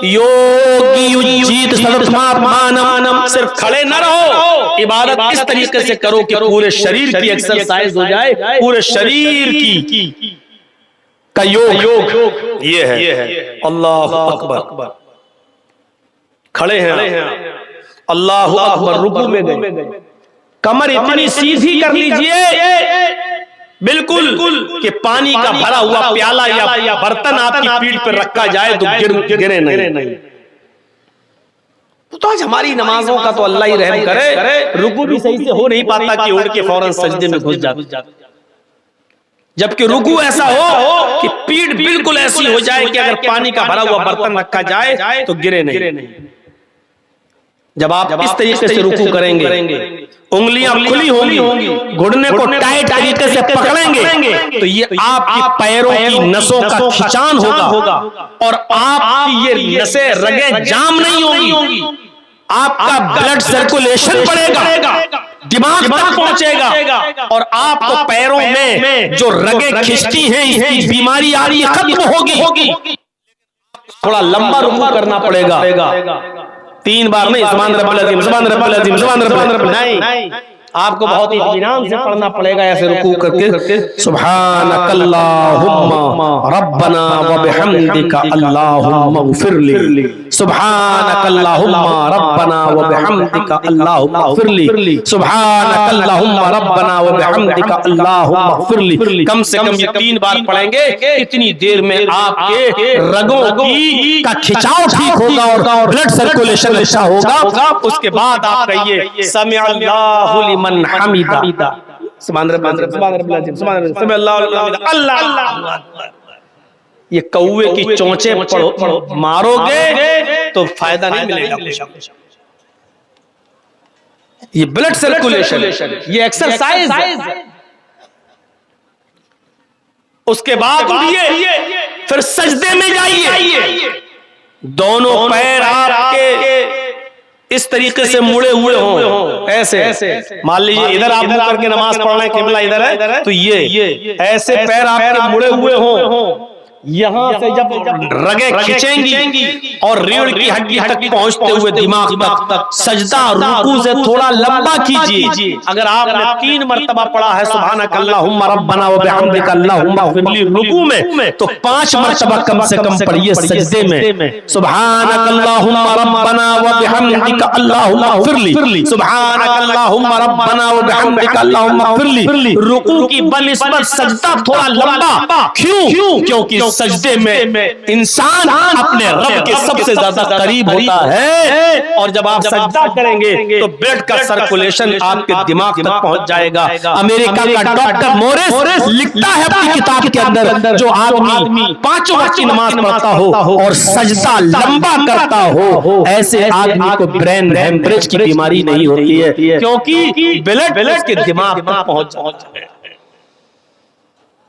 A: योगियोचित सततमात्मानं, सिर्फ खड़े न रहो, इबादत इस तरीके से करो कि पूरे शरीर की एक्सरसाइज हो जाए, पूरे शरीर की का योग ये है। अल्लाह अकबर, खड़े हैं, अल्लाह अकबर, रुकू में गए, कमर इतनी सीधी कर लीजिए बिल्कुल कि पानी का भरा हुआ प्याला या बर्तन आपकी पीठ पर रखा जाए तो गिरे नहीं। तो आज हमारी नमाजों का तो अल्लाह ही रहम करे, रुकू भी सही से हो नहीं पाता कि उड़ के फौरन सजदे में घुस जाता, जबकि रुकू ऐसा हो कि पीठ बिल्कुल ऐसी हो जाए कि अगर पानी का भरा हुआ बर्तन रखा जाए तो गिरे नहीं। जब आप इस तरीके से रुकू करेंगे, उंगलियां खुली होंगी, घुटने को टाइट तरीके से पकड़ेंगे, तो ये आपकी पैरों की नसों का खिंचान होगा और आपकी ये नसें रगें जाम नहीं होंगी, आपका ब्लड सर्कुलेशन बढ़ेगा, दिमाग तक पहुंचेगा और आपको पैरों में जो रगें खिंचती हैं इसकी बीमारी आ रही है खत्म होगी। थोड़ा लंबा रुकू करना पड़ेगा, 3 बार नहीं, सुभान रब्बिल अज़ीम, सुभान रब्बिल अज़ीम, सुभान रब्बिल अज़ीम नहीं, आपको बहुत ही इत्मीनान से पढ़ना पड़ेगा ऐसे रुकू करके। सुब्हानकल्लाहुम्मा रब्बना व बिहम्दिका अल्लाहुम्मा इग़फिरली, सुब्हानकल्लाहुम्मा रब्बना व बिहम्दिका अल्लाहुम्मा इग़फिरली, सुब्हानकल्लाहुम्मा रब्बना व बिहम्दिका अल्लाहुम्मा इग़फिरली। कम से कम ये 3 बार पढ़ेंगे, इतनी देर में आपके रगों की का खिंचाव ठीक होगा और ब्लड सर्कुलेशन अच्छा होगा। उसके बाद आप कहिए समिअ अल्लाहु लिमन हमीदा, सुभान रब्बिल अज़ीम, सुभान अल्लाह। ये कौवे की चोंचे मारोगे तो फायदा नहीं मिलेगा। ये ब्लड सर्कुलेशन, ये एक्सरसाइज है। उसके बाद उठिए, फिर सजदे में जाइए, दोनों पैर आपके इस तरीके से मुड़े हुए हों, ऐसे। मान लीजिए इधर आप मुड़ करके नमाज पढ़ रहे हैं, किबला इधर है, तो ये ऐसे पैर आपके मुड़े हुए हों। यहाँ से जब रगे खींचेंगी और रीढ़ की हड्डी तक पहुंचते हुए दिमाग तक, सजदा रुकू से थोड़ा लंबा कीजिए। अगर आपने 3 मरतबा पढ़ा है सुब्हानकल्लाहुम्मा रब्बना व बिहम्दिका अल्लाहुम्मा इग़फिरली रुकू में, तो 5 मरतबा कम से कम पढ़िए सजदे में, सुब्हानकल्लाहुम्मा रब्बना व बिहम्दिका अल्लाहुम्मा इग़फिरली, सुब्हानकल्लाहुम्मा रब्बना व बिहम्दिका अल्लाहुम्मा इग़फिरली। रुकू की बनिस्बत सजदा थोड़ा लंबा क्यों? क्योंकि सजदे में इंसान अपने रब के सबसे ज्यादा करीब होता है, और जब आप सजदा करेंगे तो ब्लड का सर्कुलेशन आपके दिमाग तक पहुंच जाएगा। अमेरिका का डॉक्टर मोरिस लिखता है अपनी किताब के अंदर, जो आदमी 5 वक्त की नमाज पढ़ता हो और सजदा लंबा करता हो, ऐसे आदमी को ब्रेन हेमरेज की बीमारी नहीं होती है, क्योंकि ब्लड के दिमाग तक पहुंच जाता है।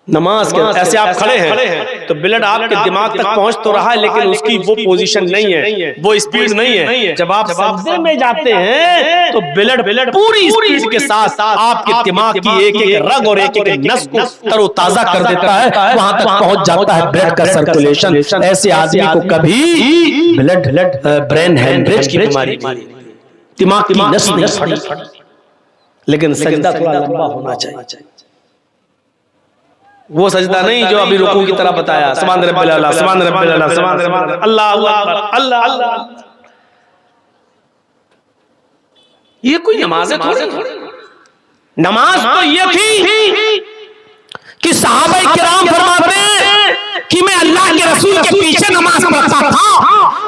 A: नमाज के ऐसे आप खड़े हैं तो ब्लड आपके दिमाग तक पहुंच तो रहा है, लेकिन उसकी वो पोजीशन नहीं है, वो स्पीड नहीं है। जब आप सजदे में जाते हैं तो ब्लड पूरी स्पीड के साथ आपके दिमाग की एक रग और एक नस को तरोताजा कर देता है, वहां तक पहुंच जाता है ब्लड का सर्कुलेशन। ऐसे आदमी को कभी ब्रेन हेमरेज की बीमारी, दिमाग की नस नहीं फटी, लेकिन सजदा थोड़ा लंबा होना चाहिए। वो सजदा नहीं जो अभी रुकू की तरह बताया, सुभान रब्बिल आला, सुभान रब्बिल आला, सुभान रब्बिल अल्लाहु अकबर, अल्लाह अल्लाह। ये कोई नमाज थोड़ी, नमाज तो ये थी कि सहाबा किराम फरमाते हैं कि मैं अल्लाह के रसूल के पीछे नमाज पढ़ता था,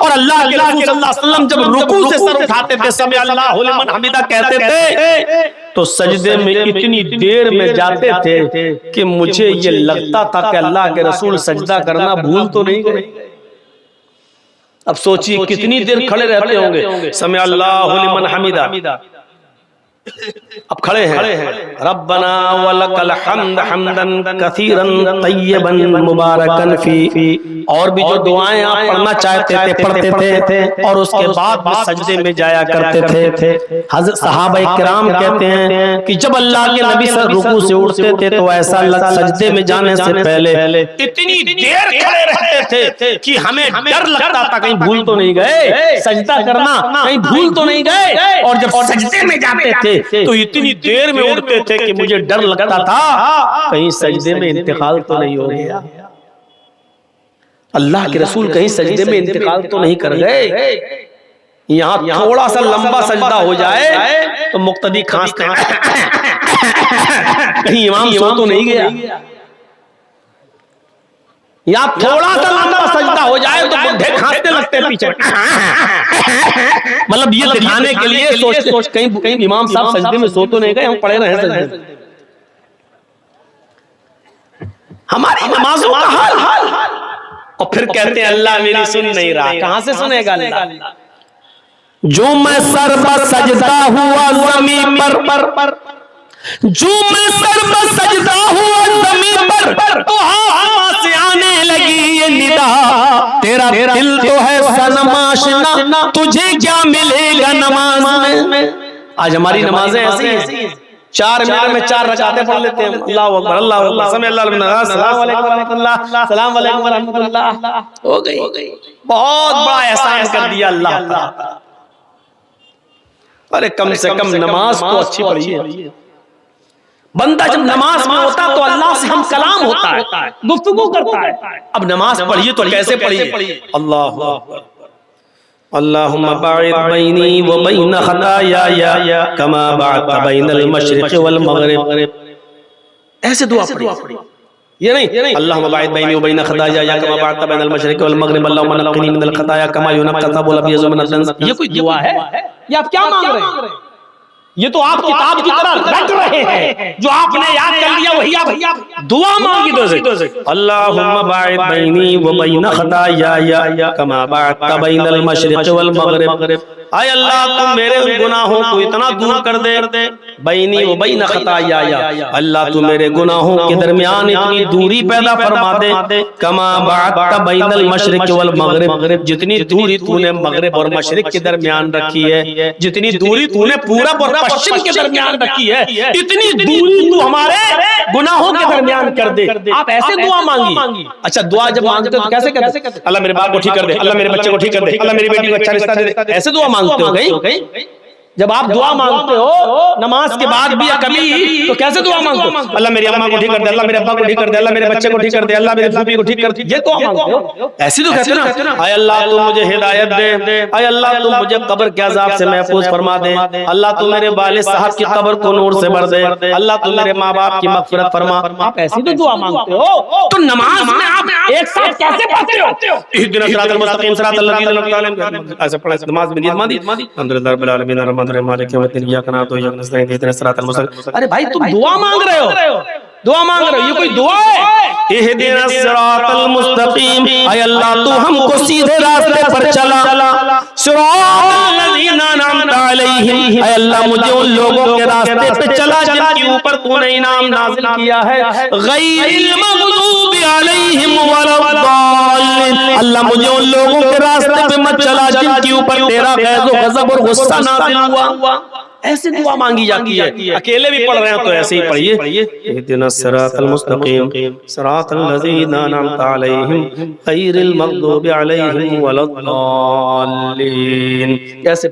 A: और अल्लाह के रसूल सल्लल्लाहु अलैहि वसल्लम जब रुकू से सर उठाते थे, समी अल्लाहु लिमन हमीदा कहते थे, तो सजदे में इतनी देर में जाते थे कि मुझे ये लगता था कि अल्लाह के रसूल सजदा करना भूल तो नहीं गए। अब सोचिए कितनी देर खड़े रहते होंगे, समी अल्लाहु लिमन हमीदा। अब खड़े हैं, रब्बना वलकल हम्द हम्दन कसीरन तय्यबन मुबारकन फी, और भी जो दुआएं आप पढ़ना चाहते थे पढ़ते थे, और उसके बाद सजदे में जाया करते थे। हज़रत सहाबा किराम कहते हैं कि जब अल्लाह के नबी सर रुकू से उठते थे तो ऐसा सजदे में जाने से पहले इतनी देर खड़े रहते थे कि हमें डर लगता था कहीं भूल तो नहीं गए सजदा करना, कहीं भूल तो नहीं गए, और जब सजदे में जाते थे तो इतनी देर में उठते थे कि मुझे डर लगता था कहीं सजदे में इंतकाल तो नहीं हो गया, अल्लाह के रसूल कहीं सजदे में इंतकाल तो नहीं कर गए। यहाँ थोड़ा सा लंबा सजदा हो जाए तो मुक्तदी खांसते हैं
B: कहीं इमाम सो तो नहीं गया, या थोड़ा सा लंबा सजदा हो जाए तो बुढ़े खांसने लगते हैं पीछे। मतलब ये दिखाने के लिए सोच कहीं इमाम साहब सजदे में सो तो नहीं गए, हम पड़े रहे सजदे में। हमारी नमाजों का हाल। और फिर कहते हैं अल्लाह मेरी सुन नहीं रहा। कहां से सुनेगा अल्लाह?
A: जो मैं सर पर सजदा हुआ ज़मीन पर, जो मैं सर पर सजदा हुआ ज़मीन पर, तो हाँ से आने लगी ये निदा, तेरा दिल तो है सनम आशिना, तुझे क्या मिलेगा नमाज में।
B: आज हमारी नमाजें ऐसी हैं, 4 मिनट में 4 रकातें पढ़ लेते हैं। अल्लाहु अकबर, अल्लाहु अकबर, समय अल्लाह अलैहि सलाम अलैकुम रहमतुल्लाह, सलाम अलैकुम रहमतुल्लाह, हो गई। बहुत बड़ा एहसान कर दिया अल्लाह ताला। अरे कम से कम नमाज तो अच्छी पढ़िए। बंदा जब नमाज में होता तो अल्लाह से हम कलाम होता है, गुफ्तगू करता है। अब नमाज पढ़िए तो कैसे पढ़िए? अल्लाहु अकबर, अल्लाहुम्मा बाइद बैनी व बैन खताया कमा बाअदत बैनल मशरिक़ वल मग़रिब। ऐसे दुआ पढ़िए। ये नहीं अल्लाहुम्मा बाइद बैनी व बैन खताया कमा बाअदत बैनल मशरिक़ वल मग़रिब अल्लाहुम्मा नक़्क़िनी मिनल खताया कमा युनक़्क़ा अल अबयज़ु मिनद दनस। ये कोई दुआ है? ये आप क्या मांग रहे हैं? ये तो आप किताब की तरह रट रहे हैं, जो आपने याद कर लिया वही आप दुआ मांगी। तो अल्लाहुम्मा बाइद बैनी व बैन खताया कमा बाअदत बैनल मशरिक़ वल मग़रिब। आय अल्लाह तुम मेरे उन गुनाहों को इतना दूर कर दे, बैनी व बैन खताया, अल्लाह तू मेरे गुनाहों के दरमियान इतनी दूरी पैदा फरमा दे, कमा बाअदत बैनल मशरिक़ वल मग़रिब, जितनी दूरी तूने मगरिब और मशरिक के दरमियान रखी है, जितनी दूरी तूने पूरब और पश्चिम के दरमियान रखी है, इतनी दूरी तू हमारे गुनाहों के दरमियान कर दे। आप ऐसे दुआ मांगी। अच्छा, दुआ जब मांगते हो तो कैसे कहते? अल्लाह मेरे बाप को ठीक कर दे, अल्लाह मेरे बच्चे को ठीक कर दे, अल्लाह मेरी बेटी को अच्छा रिश्ता दे दे, ऐसे दुआ मांगते हो कहीं? जब आप दुआ मांगते हो नमाज के बाद भी या कभी, तो कैसे दुआ मांगते हो? अल्लाह मेरी अम्मा को ठीक कर दे, अल्लाह मेरे अब्बा को ठीक कर दे, अल्लाह मेरे बच्चे को ठीक कर दे, अल्लाह मेरे फूफी को ठीक कर दे, ये दुआ मांगते हो? ऐसी तो कहते हो ना, आय अल्लाह तू मुझे हिदायत दे, आय अल्लाह तू मुझे कब्र के अज़ाब से महफूज फरमा दे, अल्लाह तू मेरे वालिद साहब की कब्र को नूर से भर दे, अल्लाह तू मेरे माँ बाप की मग़फ़िरत फरमा। आप ऐसी तो दुआ मांगते हो, तो नमाज में आप एक साथ कैसे पढ़ते हो? इहदिना सिरातल मुस्तक़ीम सिरातल लज़ीना अनअमता अलैहिम, ऐसे पढ़े नमाज में नियत मांदी। अल्हम्दुलिल्लाह रब्बिल आलमीन अर्रहमानिर रहीम मालिकि यौमिद्दीन इय्याका नअबुदु व इय्याका नस्तईन इहदिना सिरातल मुस्तक़ीम। अरे भाई तुम दुआ मांग रहे हो, दुआ मांग रहे हो, ये कोई दुआ है? इहदिना सिरातल मुस्तक़ीम, आय अल्लाह तू हमको सीधे रास्ते पर चला, सिरातल लज़ीना अनअमता अलैहिम, आय अल्लाह मुझे उन लोगों के रास्ते पे चला जिनके ऊपर तूने इनाम नाज़िल किया है, गैरिल मग़ज़ूबि अलैहिम वलद्दालिन, अल्लाह मुझे उन लोगों के रास्ते पे मत चला जिनके ऊपर तेरा ग़ज़ब और गज़ब और गुस्सा नाज़िल हुआ। ऐसे दुआ मांगी जाती है। अकेले भी पढ़ रहे हो तो ऐसे ही पढ़िए, इहदिनस सिरातल मुस्तक़ीम सिरातल लज़ीना अनअमता अलैहिम गैरिल मग़ज़ूबि अलैहिम वलद्दालिन। ऐसे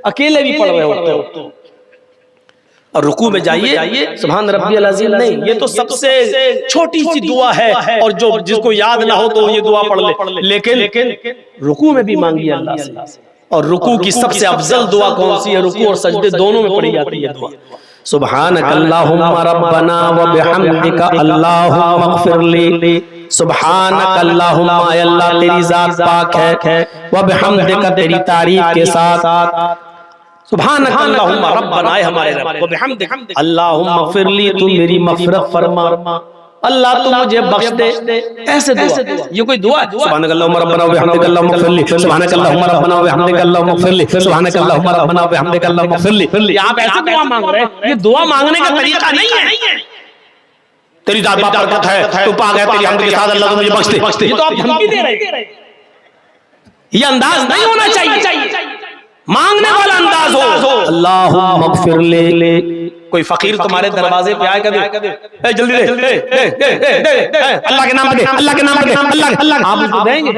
B: अकेले भी पढ़ रहे हो तो। और रुकू में जाइए सुभान रब्बियल अज़ीम नहीं, ये तो सबसे छोटी सी दुआ है, और जो जिसको याद ना हो तो ये दुआ पढ़ ले, लेकिन रुकू में भी मांगिए अल्लाह से। और रुकू की सबसे अफजल दुआ कौन सी है? रुकू और सजदे दोनों में पढ़ी जाती है दुआ। सुब्हानक अल्लाहुम्मा रब्बना व बिहम्दिका अल्लाहुम्मा इग़फिरली, सुब्हानक अल्लाहुम्मा, अल्लाह तेरी जात पाक है, व बिहम्दिका तेरी तारीफ के साथ, सुब्हानक अल्लाहुम्मा रब्बना, हमारे रब, व बिहम्दिका अल्लाहुम्मा इग़फिरली, तू मेरी मग़फ़िरत फरमा, अल्लाह तू मुझे बख्श दे। ऐसे दुआ, ये कोई दुआ है? सुब्हानक अल्लाहुम्मा रब्बना व बिहम्दिका अल्लाहुम्मा इग़फिरली, सुब्हानक अल्लाहुम्मा रब्बना व बिहम्दिका अल्लाहुम्मा इग़फिरली, सुब्हानक अल्लाहुम्मा रब्बना व बिहम्दिका अल्लाहुम्मा इग़फिरली। आप ऐसे दुआ मांग रहे हैं, ये दुआ मांगने का तरीका नहीं है। तेरी जात बरकत है, तू पाक है, तेरी हम्द के साथ अल्लाह मुझे बख्श दे, ये तो आप धमकी दे रहे हैं। ये अंदाज नहीं होना चाहिए, मांगने वाला अंदाज हो। अल्लाहुम्मा इग़फिरली, कोई फकीर तुम्हारे दरवाजे पे आए, कदे जल्दी दे, अल्लाह के नाम पे, अल्लाह के नाम पे, अल्लाह, आप उसको देंगे,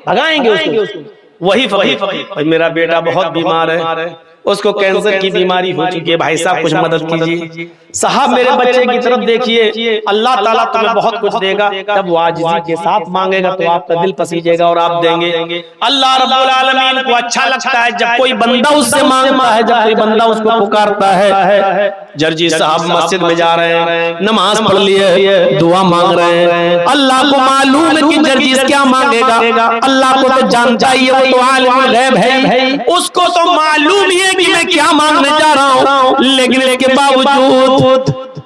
B: भगाएंगे उसको। वही फकीर, मेरा बेटा बहुत बीमार है, उसको कैंसर की बीमारी हो चुकी है, भाई साहब कुछ मदद कीजिए। साहब मेरे बच्चे की तरफ देखिए, अल्लाह ताला तुम्हें बहुत कुछ देगा, जब वो आजिज़ी के साथ मांगेगा तो आपका दिल पसीजेगा और आप देंगे। अल्लाह रब्बुल आलमीन को अच्छा लगता है जब कोई बंदा उससे मांगता है, जब कोई बंदा उसको पुकारता है। जर्जी साहब मस्जिद में जा रहे हैं, नमाज पढ़ लिए, दुआ मांग रहे हैं। अल्लाह को मालूम है कि जर्जीस क्या मांगेगा, अल्लाह को तो जानता ही है, वो तो आलिमुल गैब है, उसको तो मालूम ही है कि मैं क्या मांगने जा रहा हूँ। लेकिन इसके बावजूद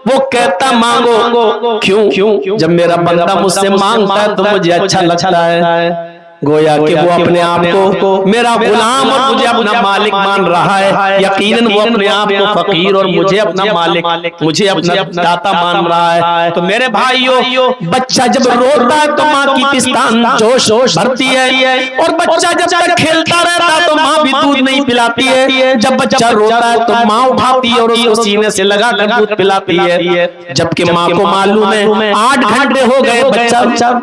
B: वो कहता मांगो। क्यों? जब मेरा बंदा मुझसे मांगता है तो मुझे अच्छा लगता है। गोया कि वो अपने आप को मेरा गुलाम और मुझे अपना मालिक मान रहा है। यकीनन वो अपने आप को फकीर और मुझे अपना मालिक, मुझे अपना दाता मान रहा है। तो मेरे भाइयों, बच्चा जब रोता है तो माँ की पिस्तान जोश भरती है, और बच्चा जब तक खेलता रहता है तो माँ भी दूध नहीं पिलाती है। जब बच्चा रोता है तो माँ उठाती है और उसको सीने से लगा कर दूध पिलाती है। जबकि माँ को मालूम है 8 घंटे हो गए बच्चा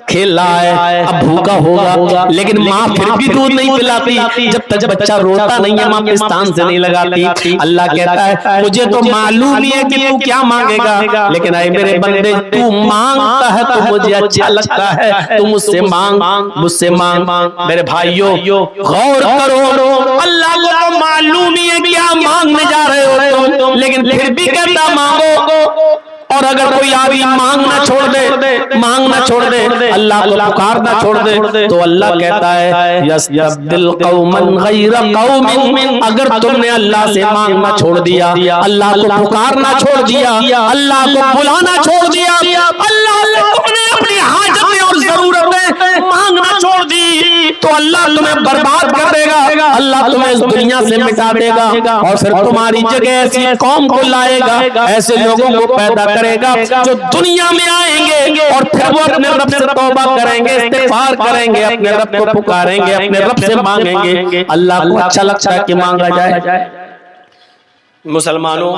B: खेल रहा है, अब भूखा होगा, लेकिन माँ फिर भी दूध नहीं पिलाती। जब तक बच्चा रोता नहीं है माँ पिस्तान से नहीं लगाती। अल्लाह कहता है मुझे तो मालूम ही है कि तू क्या मांगेगा, लेकिन आए मेरे बंदे, तू मांगता है तो मुझे अच्छा लगता है। तू मुझसे मांग। मेरे भाइयों गौर करो, अल्लाह को तो मालूम ही है क्या मांगने जा रहे हो तुम, लेकिन फिर भी कहता मांगो। और अगर कोई आदमी मांगना छोड़ दे, अल्लाह को पुकारना छोड़ दे, तो अल्लाह कहता है यस्तब्दिल कौमन गैरा कौमिन। अगर तुमने अल्लाह से मांगना छोड़ दिया, अल्लाह को पुकारना छोड़ दिया, अल्लाह को बुलाना छोड़ दिया, अल्लाह तुमने अपनी हाजतें और जरूरतें मांगना छोड़ दी, तो अल्लाह तुम्हें बर्बाद कर देगा। अल्लाह तुम्हें इस दुनिया से मिटा देगा और फिर तुम्हारी जगह ऐसी कौम को लाएगा, ऐसे लोगों को पैदा करेगा जो दुनिया में आएंगे और फिर वो अपने रब से तौबा करेंगे, इस्तिगफार करेंगे, अपने रब को पुकारेंगे, अपने रब से मांगेंगे। अल्लाह को अच्छा लगता है कि मांगा जाए। मुसलमानों,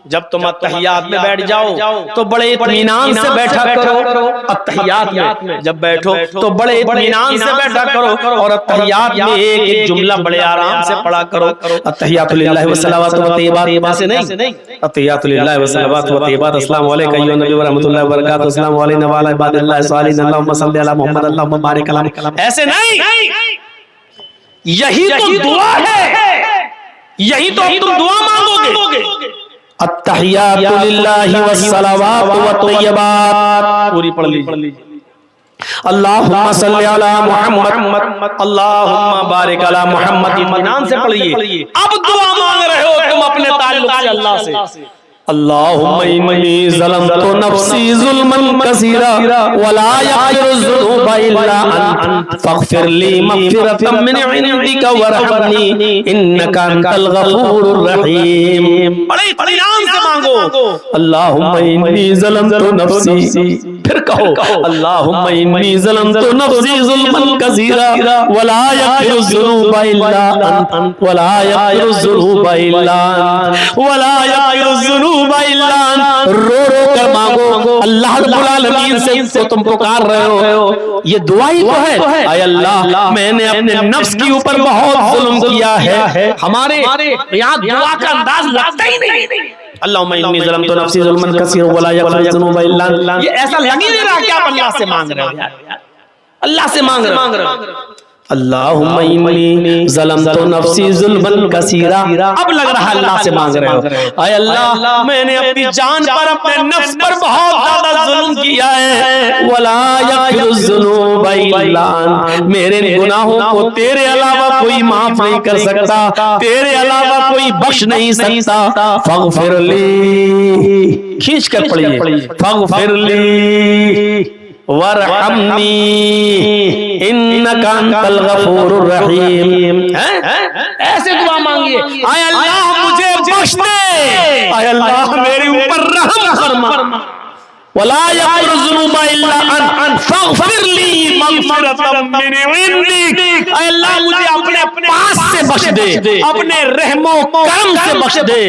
B: जब तुम अत्तहियात में बैठ जाओ तो बड़े इत्मीनान से बैठा करो। अत्तहियात में जब बैठो तो बड़े इत्मीनान से बैठा करो, और अत्तहियात में एक जुमला बड़े आराम से पढ़ा करो। अत्तहियातु लिल्लाहि व सलावातु व तय्यबात, ऐसे नहीं, अत्तहियातु लिल्लाहि व सलावातु व तय्यबात, अस्सलामु अलैका अय्युहन नबी व रहमतुल्लाहि व बरकातुहू, अस्सलामु अलैना व अला इबादिल्लाहि सालिहीन, अल्लाहुम्मा सल्लि अला मुहम्मद, अल्लाहुम्मा बारिक अला। ऐसे नहीं, यही तो दुआ है, यही तो तुम दुआ मांगोगे। अत्तहियातु लिल्लाहि वस्सलावातु वत्तय्यबात पूरी पढ़ लीजिए। अल्लाहुम्मा सल्लि अला मुहम्मद, अल्लाहुम्मा बारिक अला मुहम्मद, इत्मीनान से पढ़िए। अब दुआ मांग रहे हो तुम अपने ताल्लुक से अल्लाह से। अल्लाहुम्मा इन्नी ज़लमतु नफ्सी ज़ुल्मन कसीरा वला यग़फिरुज़्ज़ुनूबा इल्ला अंत फ़ग़फ़िर ली मग़फ़िरतम मिन इंदिका वरहमनी इन्नका अंतल गफ़ूरुर रहीम। बड़े इत्मीनान से मांगो। अल्लाहुम्मा इन्नी ज़लमतु नफ्सी, फिर कहो अल्लाहुम्मा इन्नी ज़लमतु नफ्सी ज़ुल्मन कसीरा वला यग़फिरुज़्ज़ुनूबा इल्ला अंत वला यग़फिरुज़्ज़ुनूबा इल्ला अंत वला यग़फिरुज़्ज़ुनूबा। रो कर मांगो अल्लाह रब्बुल आलमीन से, तो तुम पुकार रहे हो, ये दुआ ही तो है। आय अल्लाह, मैंने अपने नफ्स के ऊपर बहुत जुल्म किया है। हमारे यहाँ दुआ का अंदाज लगता ही नहीं। अल्लाहुम्मा इन्नी ज़लमतु नफ्सी ज़ुल्मन कसीरा वला यग़फिरुज़्ज़ुनूबा इल्ला अंत, ये ऐसा लग ही नहीं रहा कि आप अल्लाह से मांग रहे हो, अल्लाह से मांग रहे हो। अल्लाहुम्मा इन्नी ज़लमतु नफ्सी ज़ुल्मन कसीरा, अब लग रहा है अल्लाह से मांग रहे हो। आय अल्लाह, मैंने अपनी जान पर, अपने नफ्स पर बहुत ज्यादा जुल्म किया है। वला यग़फिरुज़्ज़ुनूबा इल्ला अंत, मेरे गुनाहों को तेरे अलावा कोई माफ नहीं कर सकता, तेरे अलावा कोई बख्श नहीं सकता। फ़ग़फ़िर ली, खींच कर पढ़िए, फ़ग़फ़िर ली वरहमनी इन्नका अंतल गफूरुर रहीम। ऐसे दुआ मांगिए, आय अल्लाह मुझे बख्श दे, आय अल्लाह मेरे ऊपर रहम फरमा। वला यग़फिरुज़्ज़ुनूबा इल्ला अंत फ़ग़फ़िर ली मग़फ़िरतम मिन इंदिक, आय अल्लाह मुझे अपने पास से बख्श दे, अपने रहमो करम से बख्श दे।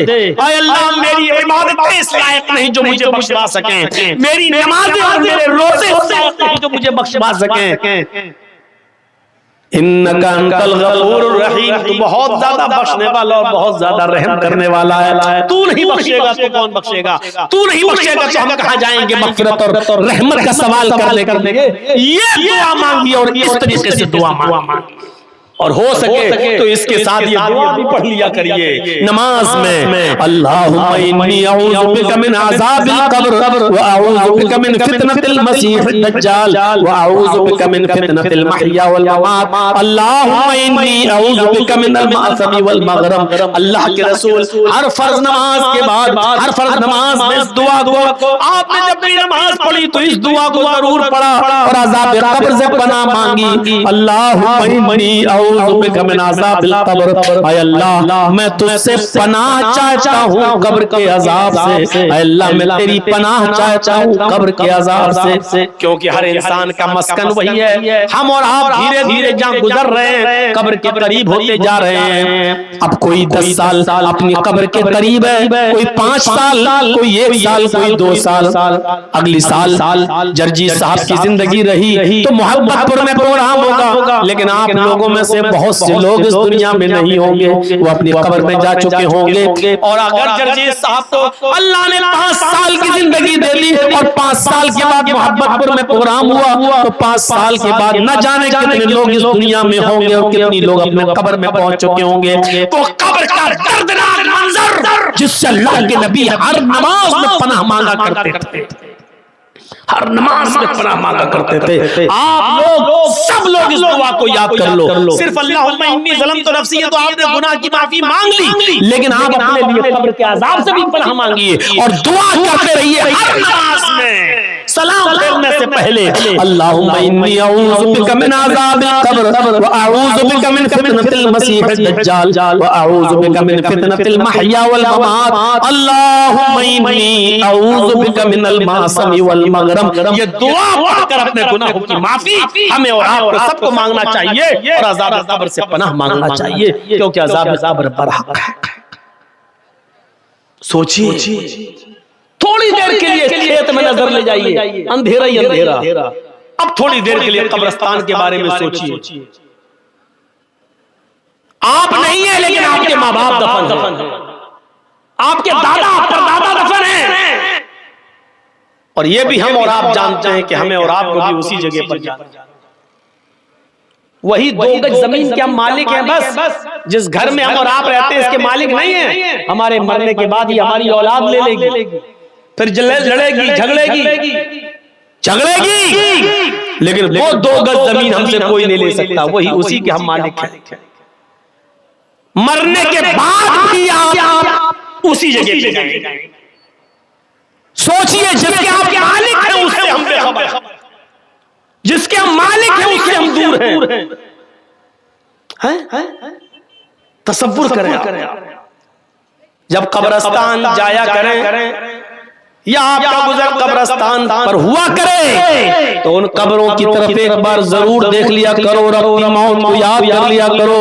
B: आय अल्लाह मेरी इबादतें इस लायक नहीं जो मुझे बख्शवा सकें, मेरी नमाज़ें और मेरे रोज़े इस लायक नहीं जो मुझे बख्शवा सकें। इन्नका अंतल गफूरुर रहीम, तू बहुत ज्यादा बख्शने वाला और बहुत ज्यादा रहम करने वाला है। तू नहीं बख्शेगा तो कौन बख्शेगा? तू नहीं बख्शेगा तो हम कहाँ जाएंगे मग़फ़िरत और रहमत का सवाल करने? ये दुआ मांगी और इस तरीके से दुआ मांगी। और हो सके तो इसके साथ ये दुआ भी पढ़ लिया करिए नमाज में, अल्लाहुम्मा इन्नी अऊज़ु बिका मिन अज़ाबिल क़ब्र व अऊज़ु बिका मिन फितनतिल मसीहिद दज्जाल व अऊज़ु बिका मिन फितनतिल महया वल ममात, अल्लाहुम्मा इन्नी अऊज़ु बिका मिनल मअसमी वल मग़रम। अल्लाह के रसूल हर फर्ज नमाज के बाद, हर फर्ज नमाज में इस दुआ को, आपने जब भी नमाज पढ़ी तो इस दुआ को जरूर पढ़ा और अज़ाब क़ब्र से पनाह मांगी। अल्लाहुम्मा इन्नी अल्लाह मैं तुझसे पनाह चाहता हूँ कब्र के अजाब से, अल्लाह मैं तेरी पनाह चाहता हूँ कब्र के अजाब से, क्योंकि हर इंसान का मस्कन वही है। हम और आप धीरे धीरे जहाँ गुजर रहे हैं कब्र के करीब होते जा रहे हैं। अब कोई 10 साल अपनी कब्र के करीब है, कोई 5 साल, कोई 1 साल, कोई 2 साल, अगली साल जर्जी साहब की जिंदगी रही तो मोहब्बतपुर में प्रोग्राम होगा, लेकिन आप लोगों में से बहुत से लोग इस दुनिया में नहीं होंगे, वो अपनी कब्र में जा चुके होंगे। और अगर जर्जी साहब को अल्लाह ने 5 साल की जिंदगी दे दी और 5 साल के बाद मोहब्बतपुर में प्रोग्राम हुआ तो 5 साल के बाद न जाने कितने लोग इस दुनिया में होंगे और कितने लोग अपने कब्र में पहुंच चुके होंगे। तो कब्र का दर्दनाक मंजर जिससे अल्लाह के नबी हर नमाज में पनाह मांगा करते थे, हर नमाज में पनाह मांगा करते थे। आप लोग सब लोग इस दुआ को याद कर लो। सिर्फ अल्लाहुम्मा इन्नी ज़लमतु नफ्सी है तो आपने गुनाह की माफी मांग ली, लेकिन आप अपने लिए कब्र के अजाब से भी पनाह मांगिए और दुआ करते रहिए हर नमाज में। सलाम फेरने से पहले अल्लाहुम्मा इन्नी अऊज़ु बिका मिन अज़ाबिल क़ब्र व अऊज़ु बिका मिन फितनतिल मसीहिद दज्जाल व अऊज़ु बिका मिन फितनतिल महया वल ममात, अल्लाहुम्मा इन्नी अऊज़ु बिका मिनल मअसमी वल मग़रम। ये दुआ पढ़कर अपने गुनाहों की माफी हमें और आपको सबको मांगना चाहिए और अज़ाब क़ब्र से पनाह मांगना चाहिए, क्योंकि अज़ाब क़ब्र बरहक है। सोचिए, थोड़ी देर के लिए खेत में नजर ले जाइए, अंधेरा ही अंधेरा। अब थोड़ी देर के लिए कब्रिस्तान के बारे में सोचिए। आप नहीं है लेकिन आपके माँ बाप दफन है, आपके दादा परदादा दफन है, और ये भी हम और आप जानते हैं कि हमें और आपको भी उसी जगह पर जाना है। वही 2 गज जमीन के हम मालिक हैं बस। जिस घर में हम और आप रहते हैं इसके मालिक नहीं है। हमारे मरने के बाद ही हमारी औलाद ले लेगी, फिर लड़ेगी, झगड़ेगी, लेकिन वो 2 गज जमीन हमसे कोई नहीं ले सकता। वही उसी के हम मालिक हैं। मरने के बाद भी आप उसी जगह पे जाएंगे। सोचिए, जिसके आप मालिक हैं उससे हम बेखबर, जिसके हम मालिक हैं उससे हम दूर हैं। तसव्वुर करें, जब कब्रिस्तान जाया करें या आपका गुजर कब्रिस्तान पर हुआ करे तो उन कब्रों की तरफ एक बार जरूर देख लिया करो, अपनी मौत को याद कर लिया करो,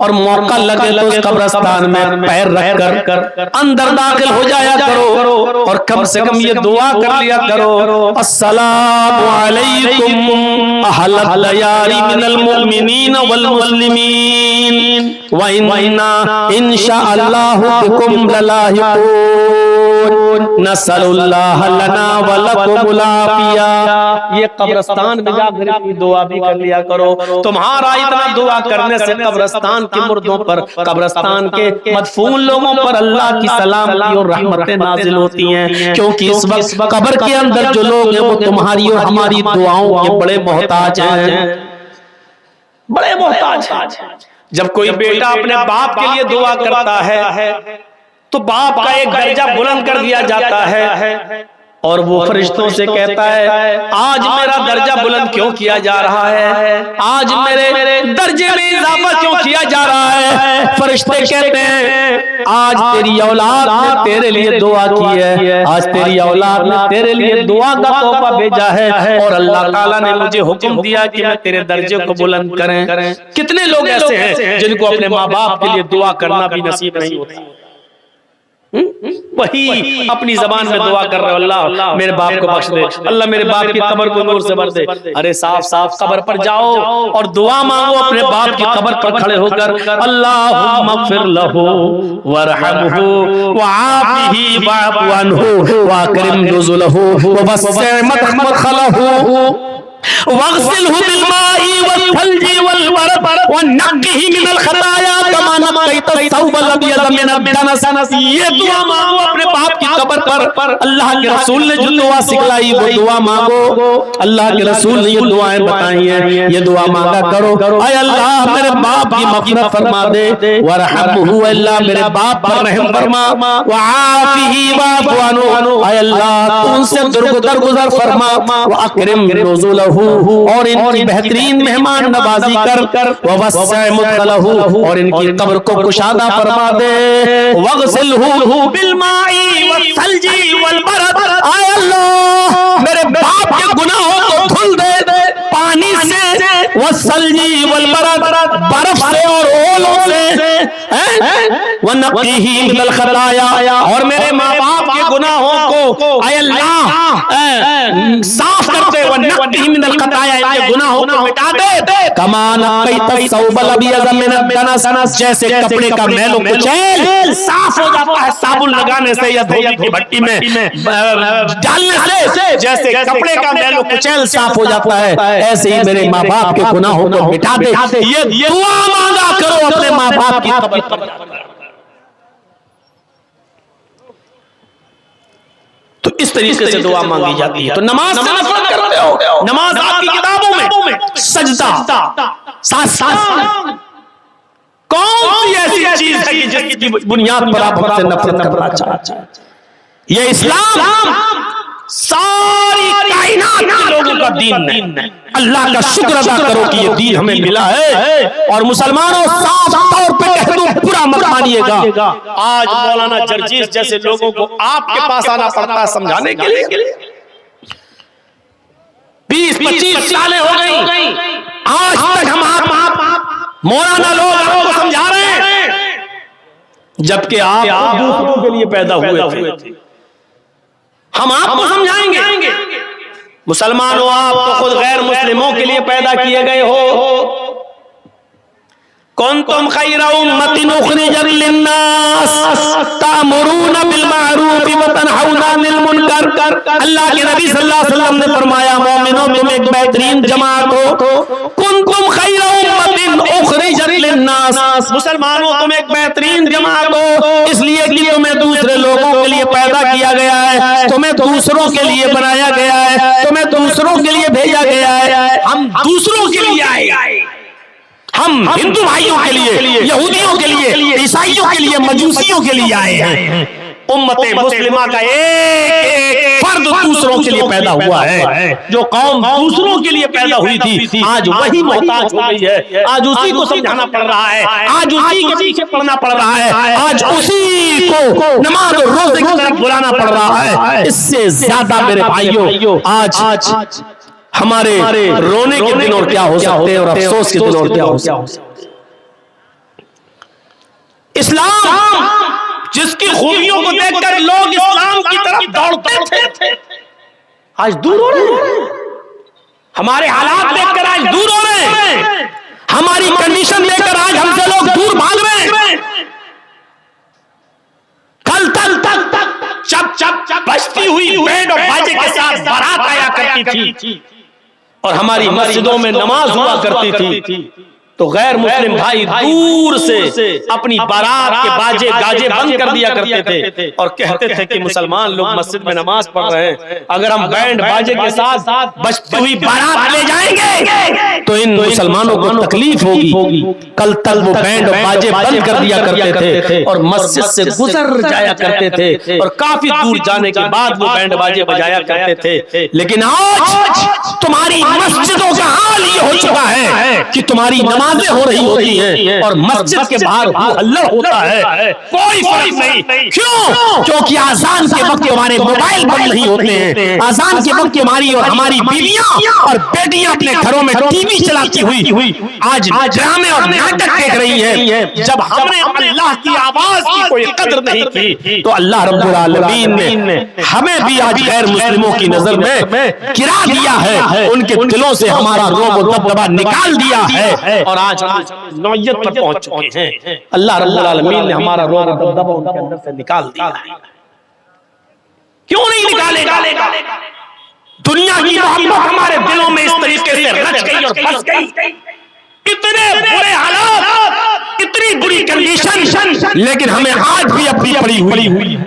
B: और मौका लगे तो उस कब्रिस्तान में पैर रख कर अंदर दाखिल हो जाया करो और कम से कम ये दुआ कर लिया करो, अस्सलामु अलैकुम अहल दयारी मिनल मुमिनीन वल मुस्लिमीन व इन्ना इंशाअल्लाहु बिकुम ललाहिकून नसअलुल्लाह लना व लकुमुल आफिया। ये कब्रिस्तान में जाकर दुआ भी कर लिया करो। तुम्हारा इतना दुआ करने से कब्रिस्तान के मुर्दों पर, कब्रिस्तान के मदफून लोगों पर अल्लाह की सलामती और रहमतें नाजिल होती हैं, क्योंकि इस वक्त कब्र के अंदर जो लोग हैं वो तुम्हारी और हमारी दुआओं के बड़े मोहताज हैं, बड़े मोहताज हैं। जब कोई बेटा अपने बाप के लिए दुआ करता है तो बाप का एक दर्जा बुलंद कर दिया जाता है, और वो फरिश्तों से कहता है आज मेरा दर्जा बुलंद क्यों किया जा रहा है, आज मेरे दर्जे में इजाफा क्यों किया जा रहा है। फरिश्ते कहते हैं आज तेरी औलाद ने तेरे लिए दुआ की है, आज तेरी औलाद ने तेरे लिए दुआ का तोहफा भेजा है, और अल्लाह ताला ने मुझे हुक्म दिया कि मैं तेरे दर्जे को बुलंद करें। कितने लोग ऐसे हैं जिनको अपने माँ बाप के लिए दुआ करना भी नसीब नहीं होता। वही अपनी जबान में दुआ कर रहे हो, अल्लाह मेरे बाप को बख्श दे, अल्लाह मेरे बाप की कब्र को नूर से भर दे। अरे साफ साफ कब्र पर जाओ और दुआ मांगो अपने बाप की कब्र पर खड़े होकर, अल्लाहुम्मा ग़फ़िर लहू वरहमहू वआफ़िही वअफ़ु अन्हु वअकरिम नुज़ुलहू ववस्सिअ मदखलहू वग़सिलहू बिलमाई वस्सल्जी वलबरद वनक़्क़िही मिनल ख़ताया कमा नक़्क़ैत अस-सौबल अब्यज़ मिनद-दनस। ये दुआ मांगो अपने बाप की कब्र पर। अल्लाह के रसूल ने जो दुआ सिखलाई वो दुआ मांगो। अल्लाह के रसूल ने ये दुआएं बताई हैं, ये दुआ मांगा करो। ऐ अल्लाह मेरे बाप की मग़फ़िरत फरमा दे, वरहमहू अल्लाह मेरे बाप पर रहम फरमा, वआफ़िही वअफ़ु अन्हु ऐ अल्लाह तू उनसे दरगुजर फरमा, वअकरिम नुज़ुलहू और इनकी बेहतरीन मेहमान नवाजी कर, ववस्सिअ मुदखलहू और इनकी कब्र को कुशादा फरमा दे, वग़सिलहू बिलमाई वस्सल्जी वलबरद ऐ अल्लाह मेरे बाप के गुनाहों को धुल दे पानी से, वस्सल्जी वलबरद बर्फ से और ओलों से, वनक़्क़िही मिनल ख़ताया और मेरे माँ बाप के गुनाहों को ऐ अल्लाह साफ कर दे, वनक़्क़िही मिनल ख़ताया इनके गुनाहों को मिटा दे, कमा नक़्क़ैत अस-सौबल अब्यज़ मिनद-दनस जैसे कपड़े का मैल कुचैल साफ हो जाता है साबुन लगाने से या धोबी की भट्टी में डालने से, जैसे कपड़े का मैल कुचैल साफ हो जाता है, ऐसे ही मेरे माँ बाप के गुनाहों को मिटा दे। ये दुआ मांगा करो अपने माँ बाप की कब्र पर। तो इस तरीके से दुआ मांगी जाती है। तो नमाज से नफरत करते हो, नमाज आपकी किताबों में सजदा साथ कौन सी ऐसी चीज है कि जिसकी बुनियाद पर आप हमसे नफरत करना चाहते हैं? ये इस्लाम सारी कायनात के लोगों का दीन है। अल्लाह का शुक्र अदा करो कि ये दीन हमें मिला है। और मुसलमानों साफ तौर पे कह दो, बुरा मत मानिएगा, आज मौलाना जर्जीस जैसे लोगों को आपके पास आना पड़ता है समझाने के लिए। 20-25 सालें हो गई, आज तक हम आप मौलाना लोग आपको समझा रहे हैं, जबकि आप दूसरों के लिए पैदा हुए थे। हम आपको समझाएंगे। मुसलमानों आप तो खुद गैर मुस्लिमों के लिए पैदा किए गए हो। कुंतुम खैरा उम्मतिन उखरिजत लिन्नास तामुरूना बिल मारूफ व तनहौना अनिल मुनकर। अल्लाह के नबी सल्लल्लाहु अलैहि वसल्लम ने फरमाया, मोमिनों तुम एक बेहतरीन जमात हो। कुंतुम खैरा उम्मतिन उखरिजत लिन्नास, मुसलमानों तुम एक बेहतरीन जमात हो इसलिए कि तुम्हें दूसरे लोगों के लिए पैदा किया गया है, तुम्हें दूसरों के लिए बनाया गया है, तुम्हें दूसरों के लिए भेजा गया है। हम दूसरों के लिए आए, हम हिंदू भाइयों के लिए, यहूदियों के लिए, ईसाइयों के लिए, मजूसियों के लिए आए हैं। उम्मते मुस्लिमा का एक फर्द दूसरों के लिए पैदा हुआ है। जो कौम दूसरों के लिए पैदा हुई थी आज वही मोहताज हो गई है। आज उसी को समझाना पड़ रहा है, आज उसी के पीछे पड़ना पड़ रहा है, आज उसी को नमाज और रोजे की तरफ बुलाना पड़ रहा है। इससे ज्यादा मेरे भाइयों आज हमारे रोने के दिन और क्या हो सकते हैं और अफसोस के दिन और क्या हो सकते हैं। इस्लाम जिसकी खूबियों को देखकर लोग इस्लाम की तरफ दौड़ते थे आज दूर हो रहे हैं। हमारे हालात देखकर आज दूर हो रहे हैं, हमारी कंडीशन देखकर आज हमसे लोग दूर भाग रहे हैं। कल तक चप बजती हुई बैंड और बाजे के साथ बारात आया करती थी और हमारी मस्जिदों में नमाज हुआ करती थी, तो गैर मुस्लिम भाई दूर से अपनी बारात के बाजे गाजे बंद कर दिया करते थे और कहते थे कि मुसलमान लोग मस्जिद में नमाज पढ़ रहे हैं, अगर हम बैंड बाजे के साथ बजती हुई बारात ले जाएंगे तो इन मुसलमानों को तकलीफ होगी। कल तक वो बैंड बाजे बंद कर दिया करते थे और मस्जिद से गुजर जाया करते थे और काफी दूर जाने के बाद वो बैंड बाजे बजाया करते थे। लेकिन आज
A: तुम्हारी मस्जिदों का हाल ये हो चुका है कि तुम्हारी नमाजें हो रही होती हैं और मस्जिद के बाहर हल्ला होता है, कोई फर्क नहीं। क्यों? क्योंकि आजान के वक्त हमारे मोबाइल बंद नहीं होते हैं, आजान के वक्त हमारी और हमारी बीवियां और बेटियां अपने घरों में टीवी चलाती हुई आज ड्रामे और नाटक देख रही हैं। जब हमने अल्लाह की आवाज की कोई कदर नहीं की तो अल्लाह रब्बुल आलमीन ने हमें भी आज गैर मुस्लिमों की नजर में गिरा दिया है, उनके दिलों से हमारा रोब और दबदबा निकाल दिया है और आज हम नौयत पर पहुंच चुके हैं। अल्लाह रब्बुल आलमीन ने हमारा रोब और दबदबा उनके अंदर से निकाल दिया है। क्यों नहीं निकालेगा? दुनिया की मोहब्बत हमारे दिलों में इस तरीके से रच गई और बस गई, इतने बुरे हालात, इतनी बुरी कंडीशन, लेकिन हमें आज भी अपनी पड़ी हुई है।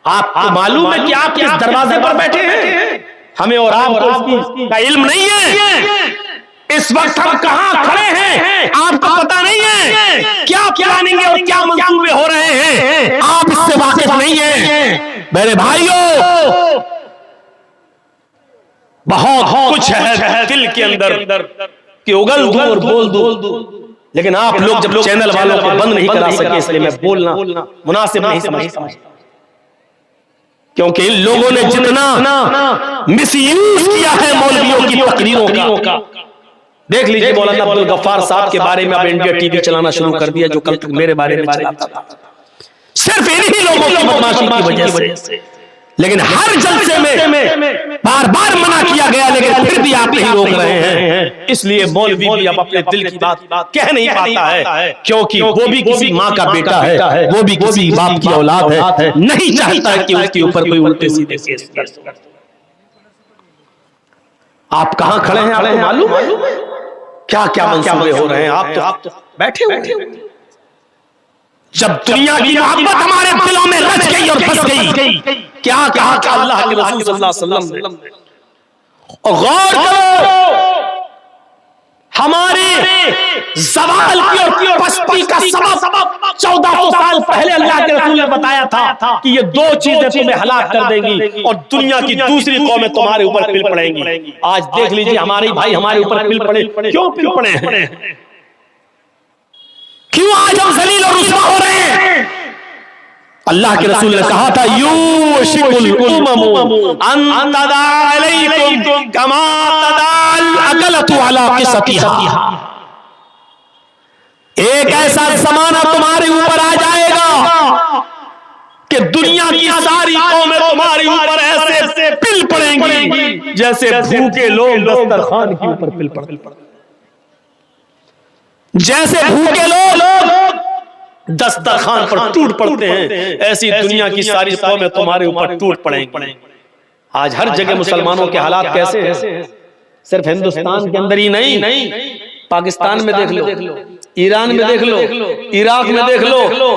A: आपको मालूम है कि आप किस दरवाजे पर बैठे हैं? हमें और आपको इसका इल्म नहीं है। इस वक्त हम कहां खड़े हैं आपको पता नहीं है। क्या प्लानिंग है और क्या मंसूबे हो रहे हैं आप इससे वाकिफ नहीं है। मेरे भाइयों, बहुत कुछ है दिल के अंदर कि उगल दूं और बोल दूं, लेकिन आप लोग जब चैनल वालों को बंद नहीं करा सके, इसलिए मैं बोलना मुनासिब नहीं समझता। क्योंकि इन लोगों ने जितना मिसयूज किया है मौलवियों की तकरीरों का। देख लीजिए मौलाना अब्दुल गफ्फार साहब के बारे में अब इंडिया टीवी चलाना शुरू कर दिया, जो कल तक मेरे बारे में चलाता था, सिर्फ इन्हीं लोगों की बदमाशी की वजह से। लेकिन हर जलसे में बार बार मना किया गया, लेकिन फिर भी आप नहीं रोक रहे हैं। इसलिए मौलवी भी अब अपने दिल की बात कह नहीं पाता है, क्योंकि वो भी किसी माँ का बेटा है, वो भी किसी बाप की औलाद है, नहीं चाहता कि उसके ऊपर कोई उल्टे सीधे केस करे। आप कहां खड़े हैं आपको मालूम है? क्या क्या मंसूबे हो रहे हैं? आप तो बैठे हुए। जब दुनिया की मोहब्बत हमारे दिलों में रच गई और बस गई, क्या कहा अल्लाह के रसूल सल्लल्लाहु अलैहि वसल्लम ने? और गौर करो, हमारे ज़वाल की और पस्ती का सबब 1400 साल पहले अल्लाह के रसूल ने बताया था कि ये दो चीजें तुम्हें हलाक कर देंगी और दुनिया की दूसरी कौमें तुम्हारे ऊपर पिल पड़ेंगी। आज देख लीजिए हमारे भाई हमारे ऊपर पिल पड़े, क्यों पिल पड़े हैं? क्यों आज हम जलील और रुस्वा हो रहे हैं? अल्लाह के रसूल ने कहा था, यूशिकुल उममु अन तदा अलैकुम कमा तदाल अकलतु अला क़िसतिहा। एक ऐसा ज़माना तुम्हारे ऊपर आ जाएगा कि दुनिया की सारी कौमें तुम्हारे ऊपर ऐसे पिल पड़ेंगी जैसे भूखे लोग दस्तरखान के ऊपर पिल पड़ते, जैसे भूखे लोग दस्तरखान पर टूट पड़ते हैं, ऐसी दुनिया की सारी कौमें तुम्हारे ऊपर टूट पड़ेंगी। आज हर जगह मुसलमानों के हालात कैसे हैं? सिर्फ हिंदुस्तान के अंदर ही नहीं, पाकिस्तान में देख लो, ईरान में देख लो, इराक में देख लो,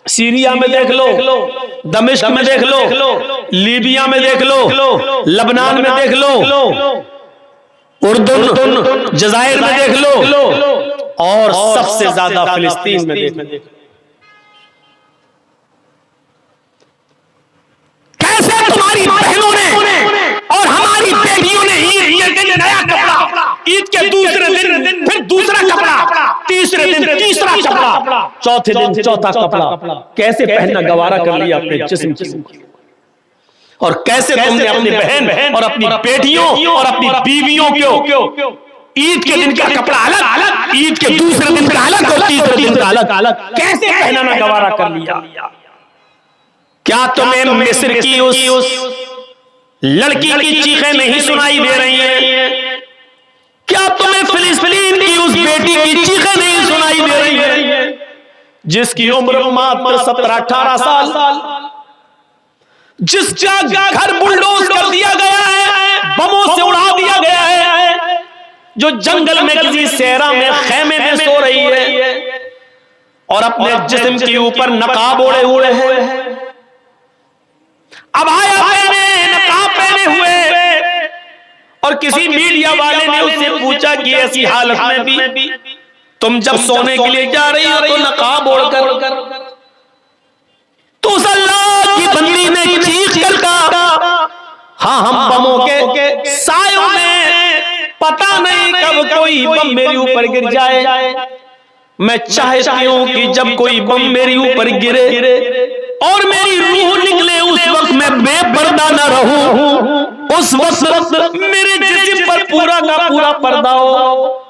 A: सीरिया में देख लो, दमिश्क में देख लो, लीबिया में देख लो, लबनान में देख लो, उर्दुन जजायर में देख लो, और सबसे ज्यादा फिलिस्तीन में देख लो। कैसे तुम्हारी बहनों ने और हमारी बेटियों ने नया कपड़ा, ईद के दूसरे दिन फिर दूसरा कपड़ा, तीसरे दिन तीसरा कपड़ा, चौथे दिन चौथा कपड़ा, कैसे पहनना गवारा कर लिया अपने जिस्म की। और कैसे तुमने अपनी बहन और अपनी बेटियों और अपनी बीवियों को ईद के दिन का कपड़ा अलग, ईद के दूसरे दिन का अलग और तीसरे दिन का अलग, कैसे पहनाना गवारा कर लिया। क्या तुम्हें मिस्र की उस लड़की की चीखें नहीं सुनाई दे रही हैं? क्या तुम्हें फिलिस्तीन की उस बेटी की चीखें नहीं सुनाई दे रही हैं, जिसकी उम्र मात्र 17-18 साल, जिसका घर बुलडोज कर दिया गया है, बमों से उड़ा दिया गया है, जो जंगल में किसी सहरा में खेमे में सो रही है और अपने जिस्म के ऊपर नकाब ओढ़े हुए है, अबाया पहने, नकाब पहने हुए, और किसी मीडिया वाले ने उससे पूछा कि ऐसी हालत में भी तुम जब सोने के लिए जा रही हो तो नकाब ओढ़कर, तो उस अल्लाह की बंदी ने चीख कर कहा, हाँ हम बमों के सायों में पता नहीं कब कोई बम मेरे ऊपर गिर जाए। मैं चाहती हूँ कि जब कोई बम मेरे ऊपर गिरे और मेरी रूह निकले, उस वक्त मैं बेपर्दा न रहूं। उस वक्त मेरे जिस्म पर पूरा का पूरा पर्दा हो।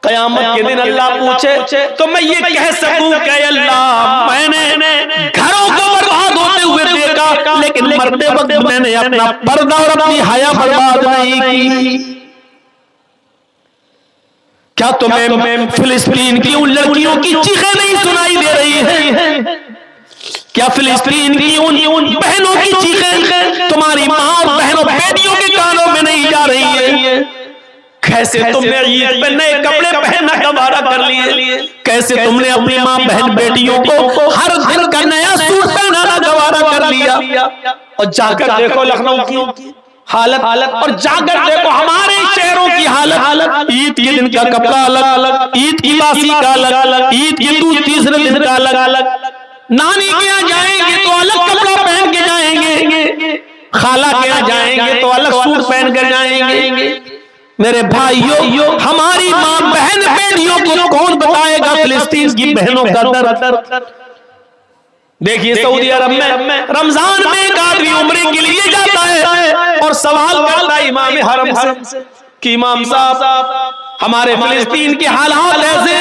A: कयामत के दिन अल्लाह पूछे तो मैं ये कह सकूं कि अल्लाह, मैंने घरों को बर्बाद होते हुए देखा, लेकिन मरते वक्त मैंने अपना पर्दा और अपनी हया बर्बाद नहीं की। क्या तुम्हें फिलिस्तीन की उन लड़कियों की चीखें नहीं सुनाई दे रही हैं? क्या फिलिस्तीन की उन बहनों की चीखें तुम्हारी माँ और बहनों बेटियों के कानों में नहीं जा रही है? कैसे तुमने ईद पे नए कपड़े पहनना गवारा कर लिए? कैसे तुमने अपनी माँ बहन बेटियों को हर दिन का नया सूट पहनाना गवारा कर लिया? और जाकर देखो लखनऊ की हालत और जाकर देखो हमारे शहरों की हालत। ईद के दिन का कपड़ा अलग, ईद की बासी का अलग, ईद के तीसरे दिन का अलग। नानी के यहाँ जाएंगे तो अलग कपड़ा पहन के जाएंगे, खाला के यहाँ जाएंगे तो अलग सूट पहन कर जाएंगे। मेरे भाइयों, हमारी माँ बहन बेटियों को कौन बताएगा फिलिस्तीन की बहनों का दर्द? देखिए सऊदी अरब में रमजान में एक आदमी उम्रे के लिए जाता है और सवाल करता है इमाम हरम से कि इमाम साहब, हमारे फिलिस्तीन के हालात ऐसे,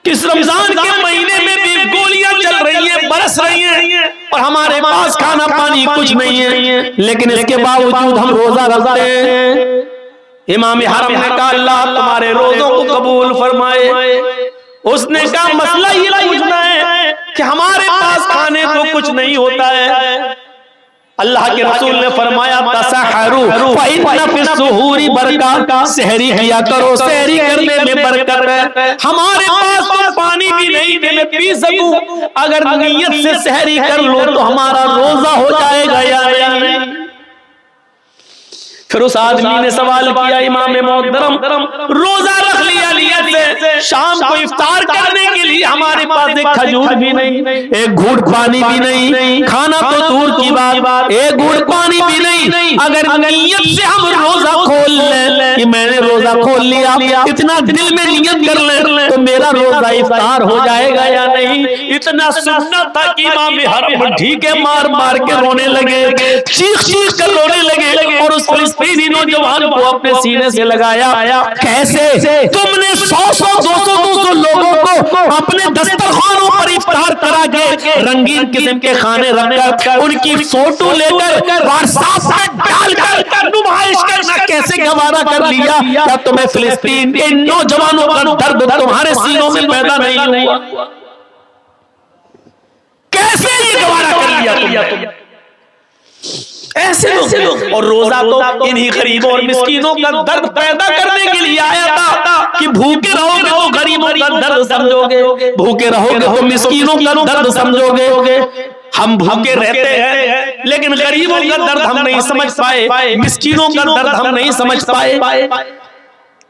A: किस रमजान के महीने में भी गोलियां चल रही हैं, बरस रही हैं और हमारे पास खाना पानी कुछ नहीं है, लेकिन इसके बावजूद हम रोजा रखते हैं। इमाम हरम ने कहा अल्लाह तुम्हारे रोजों को कबूल फरमाए। उसने कहा मसला ये पूछना है कि हमारे पास खाने को कुछ नहीं होता है। अल्लाह के रसूल ने फरमाया तसहरू फइन्ना फिस्सुहूरी बरकत, सहरी किया करो, सहरी करने में बरकत है। हमारे पास तो पानी भी नहीं कि मैं पी सकूं, अगर नियत से सहरी कर लो तो हमारा रोजा हो जाएगा या नहीं? फिर उस आदमी ने सवाल किया इमाम मोहतरम, रोजा रख लिया नियत से, शाम को इफ्तार करने के लिए हमारे पास एक खजूर भी नहीं, एक घूंट पानी भी नहीं, खाना तो दूर की बात, एक घूंट पानी भी नहीं। अगर नियत से हम रोजा खोल लें कि मैंने रोजा खोल लिया, इतना दिल में नियत कर ले तो मेरा रोजा इफ्तार हो जाएगा या नहीं? इतना सुनना था कि इमाम हरम ढीके मार मार के रोने लगे, चीख चीख कर रोने लगे और उस फिलिस्तीनी नौजवान को अपने सीने से लगाया। कैसे तुमने 100-200 लोगों को अपने दस्तरखानों पर इफ्तार करा के रंगीन किस्म के खाने रखकर उनकी फोटो लेकर व्हाट्सएप पर डालकर नुमाइश करना कैसे गवारा कर लिया? क्या तुम्हें फिलिस्तीन के नौजवानों का दर्द तुम्हारे सीनों में पैदा नहीं हुआ? कैसे ये गवारा कर लिया तुमने? ऐसे लोग। और रोजा तो इन्हीं गरीबों और मिस्कीनों का दर्द पैदा करने के लिए आया था कि भूखे रहोगे तो गरीबों का दर्द समझोगे, भूखे रहोगे तो मिस्कीनों का दर्द समझोगे। हम भूखे रहते हैं लेकिन गरीबों का दर्द हम नहीं समझ पाए, मिस्कीनों का दर्द हम नहीं समझ पाए।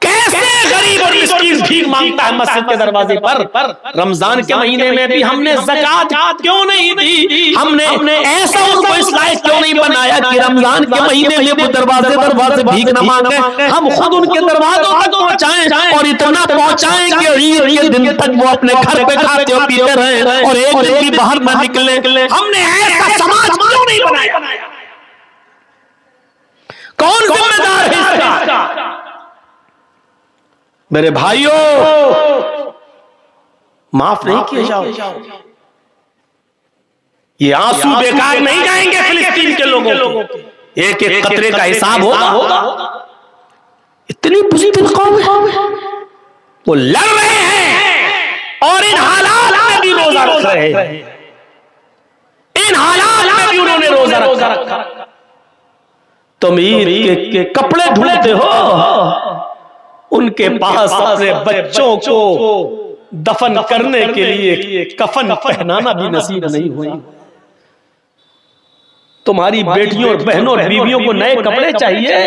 A: कैसे गरीब और मिस्कीन भीख मांगता है मस्जिद के दरवाजे पर? रमजान के महीने में भी हमने ज़कात क्यों नहीं दी? हमने ऐसा उनको इस लायक क्यों नहीं बनाया कि रमजान के महीने में वो दरवाजे भीख न मांगे, हम खुद उनके दरवाजों तक पहुंचाएं और इतना पहुंचाएं कि ईद के दिन तक वो अपने घर पे खाते और पीते रहे और एक दिन भी बाहर न निकले। हमने ऐसा समाज क्यों नहीं बनाया? कौन जिम्मेदार है इसका? मेरे भाइयों, माफ नहीं किए जाओ। ये आंसू बेकार नहीं जाएंगे फिलिस्तीन के लोगों के, एक एक कतरे का हिसाब होगा। इतनी बुरी कौम है, वो लड़ रहे हैं और इन हालात में भी रोजा रख रहे हैं, इन हालात में भी उन्होंने रोजा रखा। तुम ईद के कपड़े ढूंढते हो, उनके पास अपने बच्चों को दफन करने के लिए कफन पहनाना भी नसीब नहीं हुई। तुम्हारी बेटियों और बहनों और बीवियों को नए कपड़े चाहिए,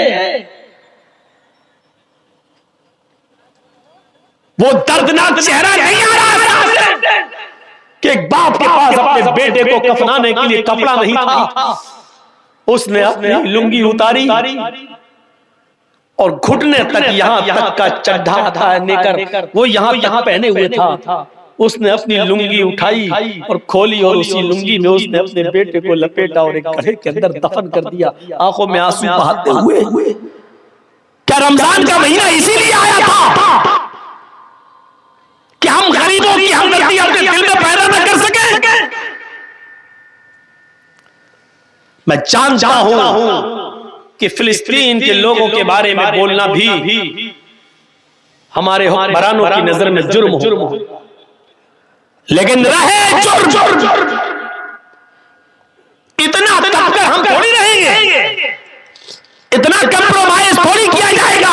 A: वो दर्दनाक चेहरा नहीं आ रहा कि एक बाप के पास अपने बेटे को कफनाने के लिए कपड़ा नहीं था, उसने अपनी लुंगी उतारी
B: और घुटने तक यहाँ तक का चड्ढा था नेकर, वो यहाँ तक पहने हुए था। उसने अपनी लुंगी उठाई और खोली और उसी लुंगी में उसने अपने बेटे को लपेटा और एक घड़े के अंदर दफन कर दिया, आंखों में आंसू बहाते हुए।
A: क्या रमजान का महीना इसीलिए आया था कि हम गरीबों की हमदर्दी अपने दिल में पैदा न कर सके?
B: मैं जानता हूं कि फिलिस्तीन के लोगों के बारे में बोलना भी हमारे हुक्मरानों की नजर में जुर्म हो,
A: लेकिन रहे जुर्म इतना तककर हम थोड़ी रहेंगे, इतना कंप्रोमाइज थोड़ी किया जाएगा।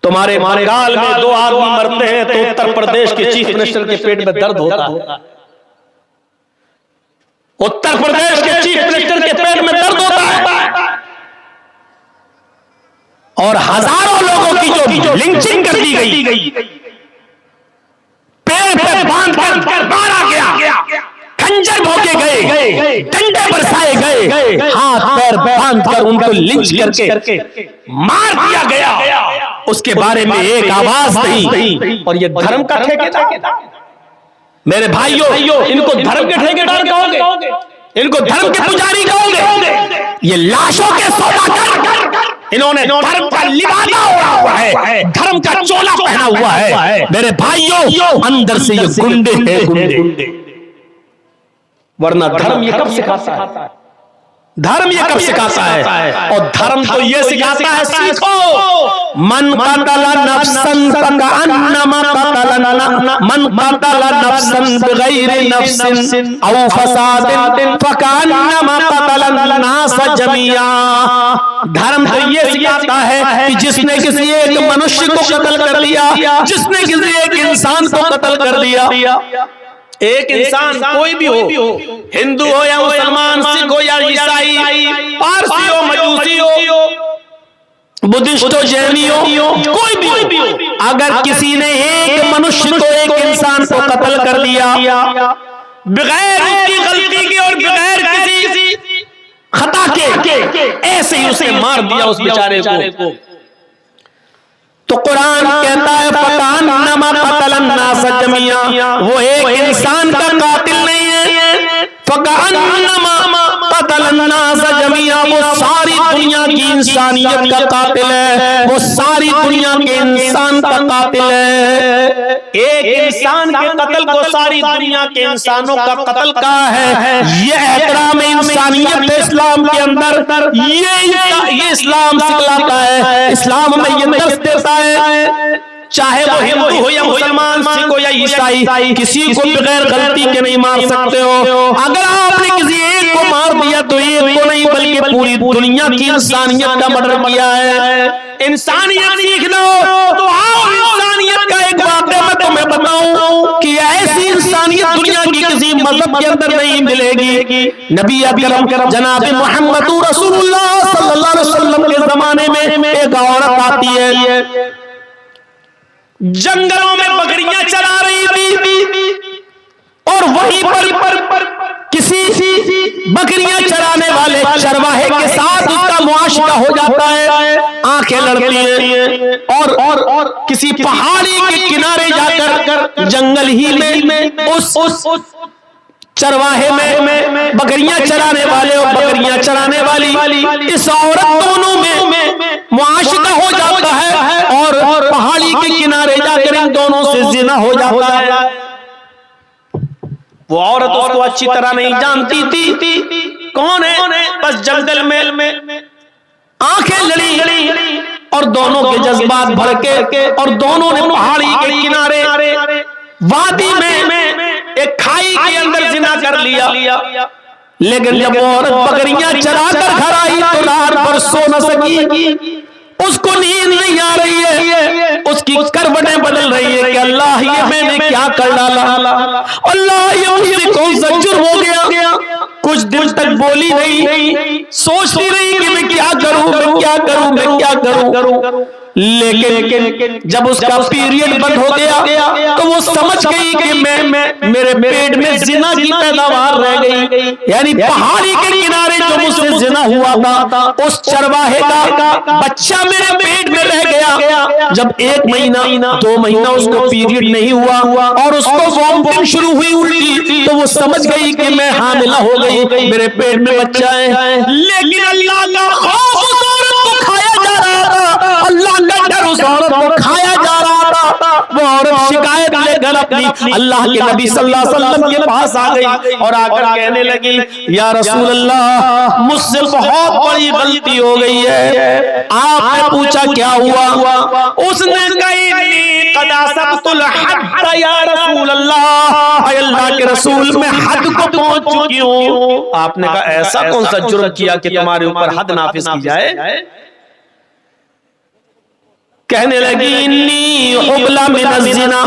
B: तुम्हारे बंगाल में 2 आदमी मरते हैं तो उत्तर प्रदेश के चीफ मिनिस्टर के पेट में दर्द होता है। उत्तर प्रदेश के चीफ मिनिस्टर के पेट में दर्द होता है।
A: और हजारों लोगों की जो लिंचिंग कर दी गई, पेड़ पे बांध कर मारा गया, खंजर भोंके गए, डंडे बरसाए गए, हाथ पैर बांध कर उनको लिंच करके मार दिया गया, उसके बारे में एक आवाज नहीं।
B: और ये धर्म का ठेकेदार,
A: मेरे भाइयों, इनको धर्म के ठेकेदार कहोगे, इनको धर्म के पुजारी कहोगे? ये लाशों के सौदागर, इन्होंने धर्म का लिबासा ओढ़ा हुआ है, धर्म का चोला पहना हुआ है। मेरे भाइयों, अंदर से ये गुंडे हैं, गुंडे।
B: वरना धर्म ये कब सिखाता है?
A: धर्म ये कब सिखाता है? और धर्म तो ये सिखाता है, सीखो। मन कतला नफ्सन फकअन्नमा कतला नफ्सन बिगैरि नफ्सिन औ फसादिन फकअन्नमा कतला नास जमिया। धर्म तो ये सिखाता है कि जिसने किसी एक मनुष्य को कत्ल कर दिया, जिसने किसी एक इंसान को कत्ल कर दिया,
B: एक इंसान कोई भी हो, हिंदू हो या मुसलमान, सिख हो या ईसाई, पारसी हो, मजूसी हो,
A: बुद्धिस्ट हो, जैनी हो, कोई भी हो, अगर किसी ने एक मनुष्य को, एक इंसान को कत्ल कर दिया
B: बगैर उसकी गलती के और बगैर किसी
A: खता के, ऐसे ही उसे मार दिया उस बेचारे को, तो कुरान कहता है फकअन्नमा कतलन नास जमिया, वो एक इंसान का कातिल नहीं है। फकअन्नमा कतलन नास जमिया, वो सारी दुनिया की इंसानियत का कातिल है, वो सारी दुनिया के इंसान का कातिल है।
B: एक इंसान के कत्ल को सारी दुनिया के इंसानों का कत्ल कहा है।
A: ये एहतराम इंसानियत इस्लाम के अंदर, ये इस्लाम सिखलाता है, इस्लाम में ये दर्स देता है। चाहे वो हिंदू हो या मुसलमान, सिख हो या ईसाई, किसी को बगैर गलती के नहीं मार सकते हो। अगर आपने किसी एक को मार दिया तो एक को नहीं बल्कि पूरी दुनिया की इंसानियत का मर्डर किया है। इंसानियत सीख लो तो आओ, इंसानियत का एक वाक़या मैं तुम्हें बताऊं कि ऐसी इंसानियत दुनिया की किसी मजहब के अंदर नहीं मिलेगी। नबी अकरम जनाब मोहम्मद रसूलुल्लाह सल्लल्लाहु अलैहि वसल्लम के जमाने में एक औरत आती है, जंगलों में बकरियां चरा रही थी, और वहीं पर किसी बकरियां चराने वाले चरवाहे के साथ उसका मुआशरा हो जाता है, आंखें लड़ती हैं, और किसी पहाड़ी के किनारे जाकर जंगल ही में उस चरवाहे में बकरियां चराने वाले और बकरियां चराने वाली इस औरत दोनों में मुआशरा हो जाता है, और पहाड़ी के किनारे जाकर इन दोनों से जिना हो जाता है।
B: वो औरत उसको अच्छी तरह नहीं जानती थी कौन है, बस जंगल में
A: आंखें लड़ी और दोनों के जज्बात भड़के, और दोनों ने पहाड़ी के किनारे वादी में एक खाई के अंदर जिना कर लिया। लेकिन जब वो औरत बकरियां चरा कर घर आई तो रात भर सो न सकी, उसको नींद नहीं आ रही है, उसकी करवटें बदल रही है कि अल्लाह ये मैंने क्या कर डाला, अल्लाह ये मुझसे कौन सा जुर्म हो गया, कुछ दिन तक बोली नहीं, सोचती रही कि मैं क्या करूं, मैं क्या करूं, मैं क्या करूं। लेकिन जब उसका पीरियड बंद हो गया तो वो समझ गई कि मैं मेरे पेट में जिना की पैदावार रह गई। यानी पहाड़ी के किनारे जो मुझसे जिना हुआ था, उस चरवाहे का बच्चा मेरे पेट में रह गया। जब 1 महीना 2 महीना उसको पीरियड नहीं हुआ और उसको वॉमिटिंग शुरू हुई उल्टी, तो वो समझ गई कि मैं हामिला हो गई, मेरे पेट में बच्चा है। लेकिन अल्लाह का खौफ उस औरत को खाया जा रहा था, अल्लाह का डर उस औरत को खाया जा रहा था। वो औरत शिकायत लेकर अपनी अल्लाह के नबी सल्लल्लाहु अलैहि वसल्लम के पास आ गई और आकर कहने लगी, या रसूल अल्लाह, मुझसे बहुत बड़ी गलती हो गई है। आपने पूछा क्या हुआ? उसने अल्लाह के रसूल, मैं हद को पहुंच चुकी हूँ। आपने कहा ऐसा कौन सा जुर्म किया कि तुम्हारे ऊपर हद नाफिज की जाए? कहने लगी, इन्नी हुबला मिनज़ ज़िना,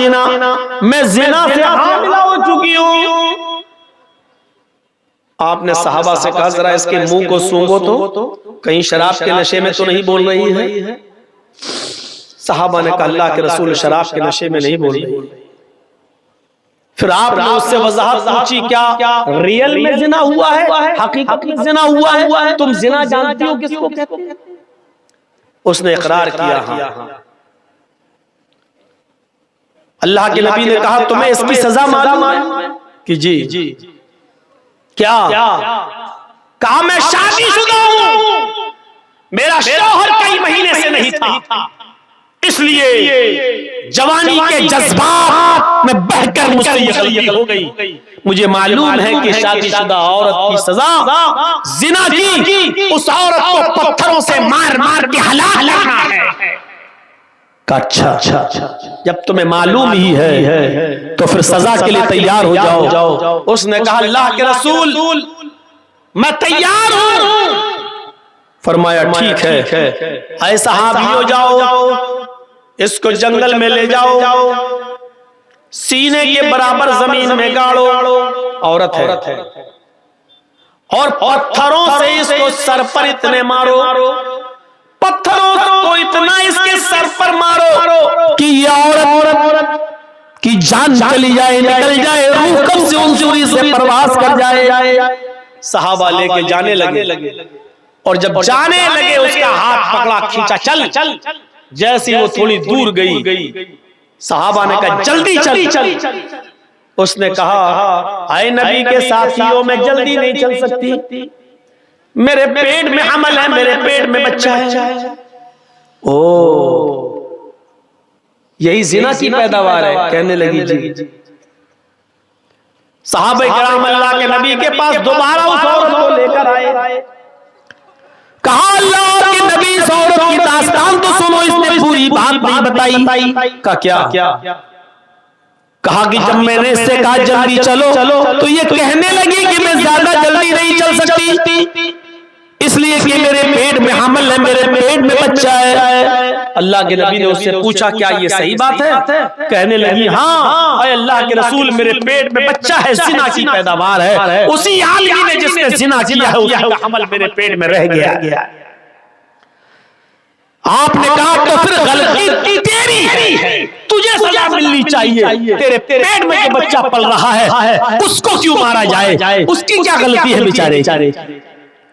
A: मैं जिना से हामिला हो चुकी हूँ। आपने सहाबा से कहा, जरा इसके मुंह को सूंघो तो कहीं शराब के नशे में तो नहीं बोल रही है। सहाबा ने कहा, अल्लाह के रसूल शराब के नशे में नहीं बोल रही। फिर आपने उससे वजाहत पूछी, क्या रियल में जिना हुआ है, हकीकत में जिना हुआ है? तुम जिना जानती हो किसको कहते हैं? उसने इकरार किया, हाँ। अल्लाह के नबी ने कहा, तुम्हें इसकी सजा मालूम है? कि जी। क्या? कहा, मैं शादीशुदा हूं, मेरा शौहर कई महीने से नहीं था, इसलिए जवानी के जज्बात में बहकर मुझसे ये गलती हो गई। मुझे मालूम है कि शादीशुदा औरत की सजा जिना की उस औरत को पत्थरों से मार मार के हलाक करना है। अच्छा, जब तुम्हें मालूम ही है तो फिर सजा के लिए तैयार हो जाओ। उसने कहा, अल्लाह के रसूल, मैं तैयार हूं। फरमाया, ठीक है, ऐसा हावी हो जाओ, इसको जंगल में ले जाओ, सीने के बराबर जमीन में गाड़ो, औरत है, और पत्थरों से इसको सर पर इतने मारो, पत्थरों को इतना इसके सर पर मारो कि ये औरत की जान चली जाए, निकल जाए, रूह कब से उनसूरी से प्रवास कर जाए। सहाबा लेके जाने लगे और जब जाने लगे उसका हाथ पकड़ा, खींचा, चल। जैसे वो थोड़ी दूर गई, सहाबा ने कहा, जल्दी चल। उसने कहा, आए नबी के साथियों, मैं जल्दी नहीं चल सकती, मेरे पेट में हमल है, मेरे पेट में बच्चा है। ओ, यही जिना की पैदावार है? कहने लगी, जी। सहाबा किराम अल्लाह के नबी के पास दोबारा उस औरत को लेकर आए। कहा, अल्लाह के नबी, इस औरत की दास्तान तो सुनो, इसने पूरी बात नहीं बताई। का क्या? कहा कि जब मैंने इससे कहा जल्दी चलो, तो ये कहने लगी कि मैं ज्यादा जल्दी नहीं चल सकती, इसलिए कि मेरे पेट में हमल है, मेरे पेट में बच्चा है। अल्लाह के नबी ने उससे पूछा, क्या ये सही बात है? कहने लगी, हाँ अल्लाह के रसूल, मेरे पेट में बच्चा है, जिना की पैदावार है, उसी आदमी ने जिसने जिना किया है उसका हमल मेरे पेट में रह गया। आपने कहा, तो फिर गलती तेरी है, तुझे सजा मिलनी चाहिए। तेरे पेट में जो बच्चा पल रहा है उसको क्यों मारा जाए? उसकी क्या गलती है बेचारे?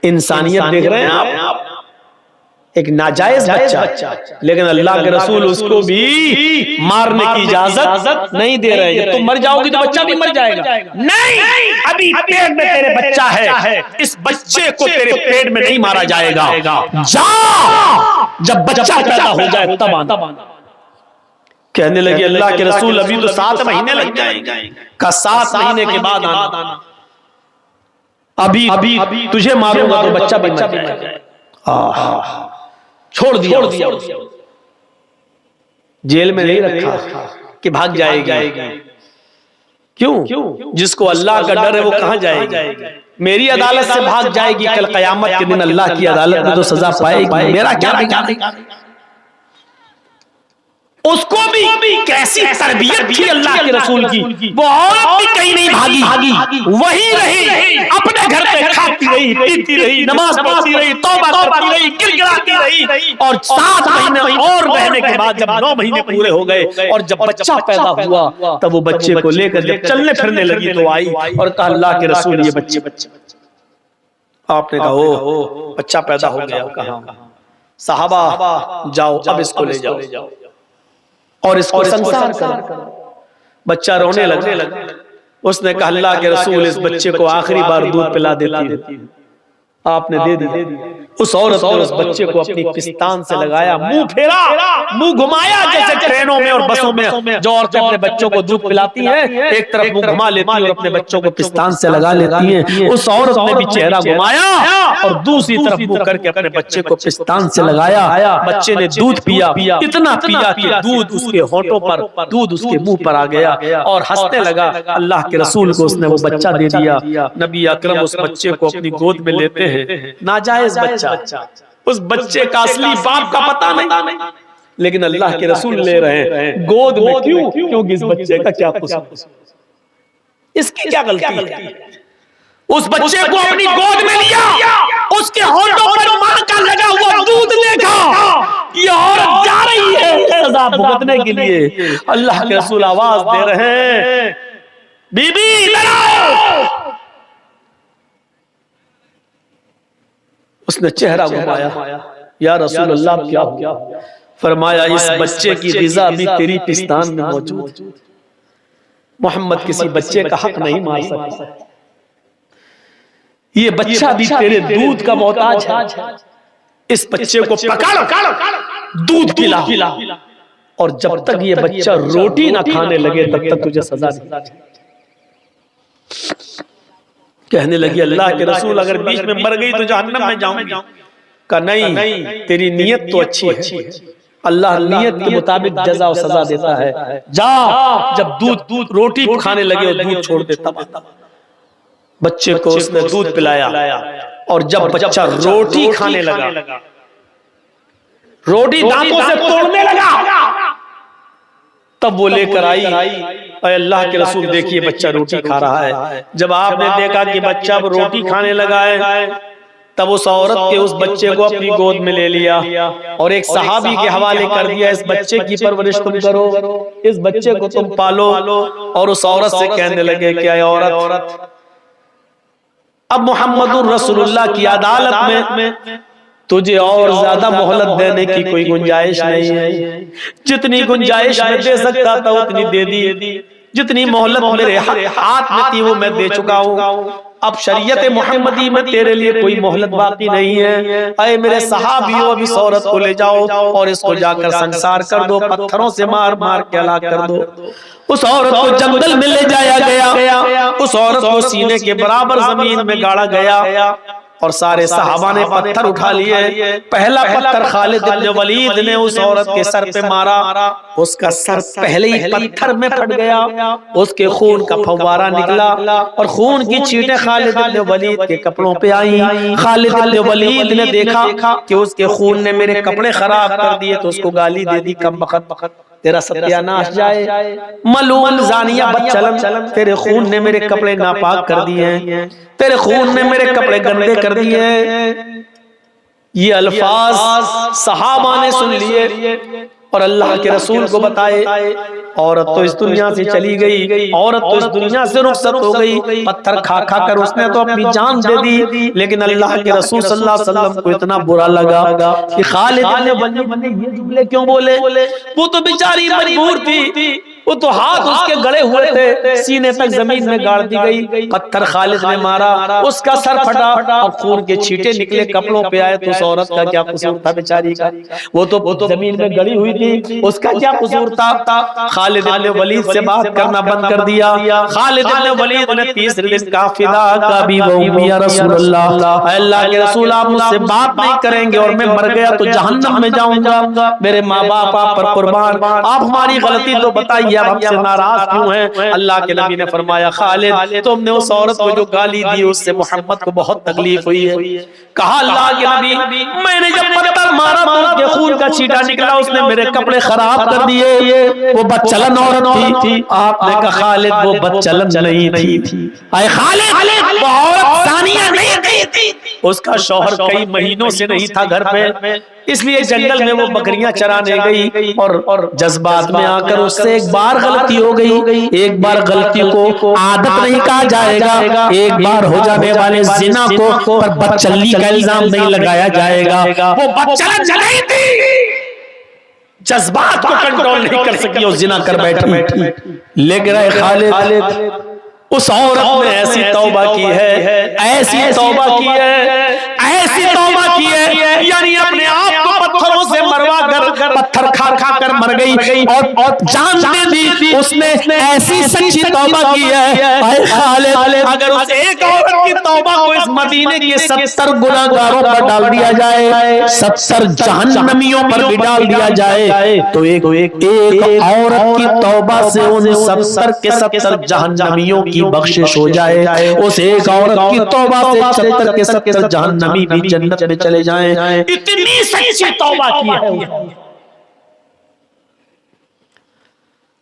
A: इंसानियत देख रहे हैं आप? एक नाजायज बच्चा, लेकिन अल्लाह के रसूल उसको भी मारने की इजाजत नहीं दे रहे हैं। तुम मर जाओगी तो बच्चा भी मर जाएगा। नहीं, अभी पेट में तेरे बच्चा है, इस बच्चे को तेरे पेट में नहीं मारा जाएगा। जा, जब बच्चा पैदा हो जाए तब आना। कहने लगी, अल्लाह के रसूल, अभी तो 7 महीने लग जाएंगे। का 7 महीने के बाद आना। अभी तुझे मारूंगा तो बच्चा भी मर जाएगा। छोड़ दिया। जेल में नहीं रखा कि भाग जाएगी। क्यों? जिसको अल्लाह का डर है वो कहां जाएगी? मेरी अदालत से भाग जाएगी, कल कयामत के दिन अल्लाह की अदालत में तो सजा पाएगी। मेरा क्या बिगाड़ेगा? उसको भी कैसी तरबियत थी अल्लाह के रसूल की, वो औरत भी कहीं नहीं भागी, वही रही, अपने घर पे खाती रही, पीती रही, नमाज पढ़ती रही, तौबा करती रही, गिड़गिड़ाती रही। और 7 महीने और रहने के बाद जब 9 महीने पूरे हो गए और जब बच्चा पैदा हुआ, तब वो बच्चे को लेकर जब चलने फिरने लगी तो आई और कहा अल्लाह के रसूल ये बच्चे। आपने कहा ओ बच्चा पैदा हो गया। कहा साहबा जाओ अब इसको ले जाओ और इसको संस्कार करो। बच्चा रोने लगा। उसने कहा अल्लाह के रसूल इस बच्चे को आखिरी बार दूध पिला देती है। आपने दे दिया। उस औरत ने उस बच्चे को अपनी पिस्तान से लगाया, मुंह फेरा, मुंह घुमाया, जैसे ट्रेनों में और बसों में जो औरतें अपने बच्चों को दूध पिलाती हैं, एक तरफ मुंह घुमा लेती हैं और अपने बच्चों को पिस्तान से लगा लेती हैं। उस औरत ने भी चेहरा घुमाया और दूसरी तरफ मुंह करके अपने बच्चे को पिस्तान से लगाया। बच्चे ने दूध पिया, इतना पिया कि दूध उसके होठों पर, दूध उसके मुंह पर आ गया और हंसने लगा। अल्लाह के रसूल को उसने वो बच्चा दे दिया। नबी अकरम उस बच्चे को अपनी गोद में लेते हैं। नाजायज बच्चा, उस बच्चे का असली बाप का पता नहीं, लेकिन अल्लाह के रसूल ले रहे हैं गोद में। क्यों? क्योंकि इस बच्चे का क्या कसूर, इसकी क्या गलती है? उस बच्चे को अपनी गोद में लिया, उसके होठों पर मां का लगा हुआ दूध देखा, ये औरत जा रही है सजा भुगतने के लिए। अल्लाह के रसूल आवाज दे रहे हैं, बीबी इधर आओ। उसने चेहरा घुमाया, या रसूल अल्लाह क्या हुआ? फरमाया इस बच्चे की ग़िज़ा भी तेरी पिस्तान में मौजूद। मोहम्मद किसी बच्चे का हक नहीं मार सकता, ये बच्चा भी तेरे दूध का मोहताज है। इस बच्चे को पकड़, दूध पिला, और जब तक ये बच्चा रोटी ना खाने लगे तब तक तुझे सजा नहीं। कहने लगी अल्लाह के रसूल अगर बीच में मर गई तो जहन्नम में जाऊंगी। कहा नहीं, तेरी नीयत तो अच्छी है, अल्लाह नियत के मुताबिक जज़ा और सजा देता है। जा, जब दूध रोटी खाने लगे और दूध छोड़ देता, बच्चे को उसने दूध पिलाया और जब बच्चा रोटी खाने लगा, रोटी दांतों से तोड़ने लगा, तब वो लेकर आई, अल्लाह के रसूल देखिए बच्चा रोटी खा रहा है। जब आपने देखा कि बच्चा रोटी खाने लगा है, तब उस औरत के उस बच्चे को अपनी गोद में ले लिया और एक सहाबी के हवाले कर दिया, इस बच्चे की परवरिश तुम करो, इस बच्चे को तुम पालो। और उस औरत से कहने लगे क्या औरत, अब मोहम्मदुर रसूलुल्लाह की अदालत में तुझे और ज्यादा मोहलत देने की कोई गुंजाइश नहीं है। जितनी गुंजाइश मैं दे सकता था उतनी दे दी, जितनी मोहलत मेरे हाथ में थी वो मैं दे चुका हूँ। अब शरीयत मोहम्मदी में तेरे लिए कोई मोहलत बाकी नहीं है। अरे मेरे सहाबियों, अब इस औरत को ले जाओ और इसको जाकर संसार कर दो, पत्थरों से मार मार के हलाक कर दो। उस औरत को जंगल में ले जाया गया, उस औरत को सीने के बराबर जमीन में गाड़ा गया और सारे सहाबा ने पत्थर उठा लिए। पहला पत्थर खालिद इब्न वलीद ने उस औरत के सर पे मारा, उसका सर पहले ही पत्थर में फट गया, उसके खून का फव्वारा निकला और खून की छींटें खालिद इब्न वलीद के कपड़ों पे आई। खालिद इब्न वलीद ने देखा कि उसके खून ने मेरे कपड़े खराब कर दिए तो उसको गाली दे दी, कम बखत तेरा सत्यानाश जाए, मलून जानिया बदचलन, तेरे खून ने मेरे कपड़े नापाक कर दिए हैं, तेरे खून ने मेरे कपड़े गंदे कर दिए हैं। ये अल्फाज सहाबा ने सुन लिए और अल्लाह के रसूल को बताए। औरत तो इस दुनिया से चली गई, औरत तो इस दुनिया से रुखसत हो गई, पत्थर खा खा कर उसने तो अपनी जान दे दी। लेकिन अल्लाह के रसूल सल्लल्लाहु अलैहि वसल्लम को इतना बुरा लगा कि खालिद ने ये जुमले क्यों बोले। वो तो बेचारी मजबूर थी, वो तो हाथ उसके गड़े हुए थे, सीने तक जमीन में गाड़ दी गई, पत्थर खालिद ने मारा, उसका सर फटा और खून के छींटे निकले, कपड़ों पे आए। तो उस औरत का क्या कसूर था बेचारी का? वो तो जमीन में गड़ी हुई थी, उसका क्या कसूर था? खालिद इब्न वलीद से बात करना बंद कर दिया। खालिद इब्न वलीद ने तीसरे दिन कहा फिदा का भी या रसूलल्लाह, अल्लाह के रसूल आप मुझसे बात नहीं करेंगे और मैं मर गया तो जहन्नम में जाऊंगा, मेरे माँ बाप आप पर कुर्बान, आप हमारी गलती तो बताइए, आप हमसे नाराज क्यों हैं? अल्लाह के नबी ने फरमाया खालिद तुमने उस औरत को जो गाली दी उससे मोहम्मद को बहुत तकलीफ हुई है। कहा अल्लाह के नबी मैंने जब पत्थर मारा मारा तो खून का छींटा निकला, उसने मेरे कपड़े खराब कर दिए। वो बदचलन औरत थी। आपने कहा खालिद वो बदचलन नहीं थी, आए खालिद वो औरत सानिया नहीं थी, उसका शौहर कई महीनों से नहीं था घर पे, इसलिए जंगल में वो बकरियां चराने गई और जज्बात में आकर उससे एक बार गलती हो गई। एक बार गलती को आदत नहीं कहा जाएगा, एक बार हो जाने वाले जिना को पर बदचलनी का इल्जाम नहीं लगाया जाएगा। वो बदचलन नहीं थी, जज्बात को कंट्रोल नहीं कर सकी और जिना कर बैठी। लेकिन खालिद उस औरत ने ऐसी तौबा की है, ऐसी तौबा की है, ऐसी तौबा की है, यानी अपने आप को पत्थरों से मरवा कर, पत्थर खा खा कर मर गई और जान दे दी। उसने ऐसी सच्ची तौबा की है। अगर उस एक औरत की तौबा को इस मदीने के 70 गुनाहगारों पर डाल दिया जाए, 70 जहन्नमियों पर भी डाल दिया जाए, तो एक औरत की तौबा से उन 70 के 70 जहन्नमियों की बख्शिश हो जाए। उस एक औरत की तौबा से 70 के 70 जहन्नमी भी जन्नत में चले जाएं। इतनी सच्ची तौबा की है।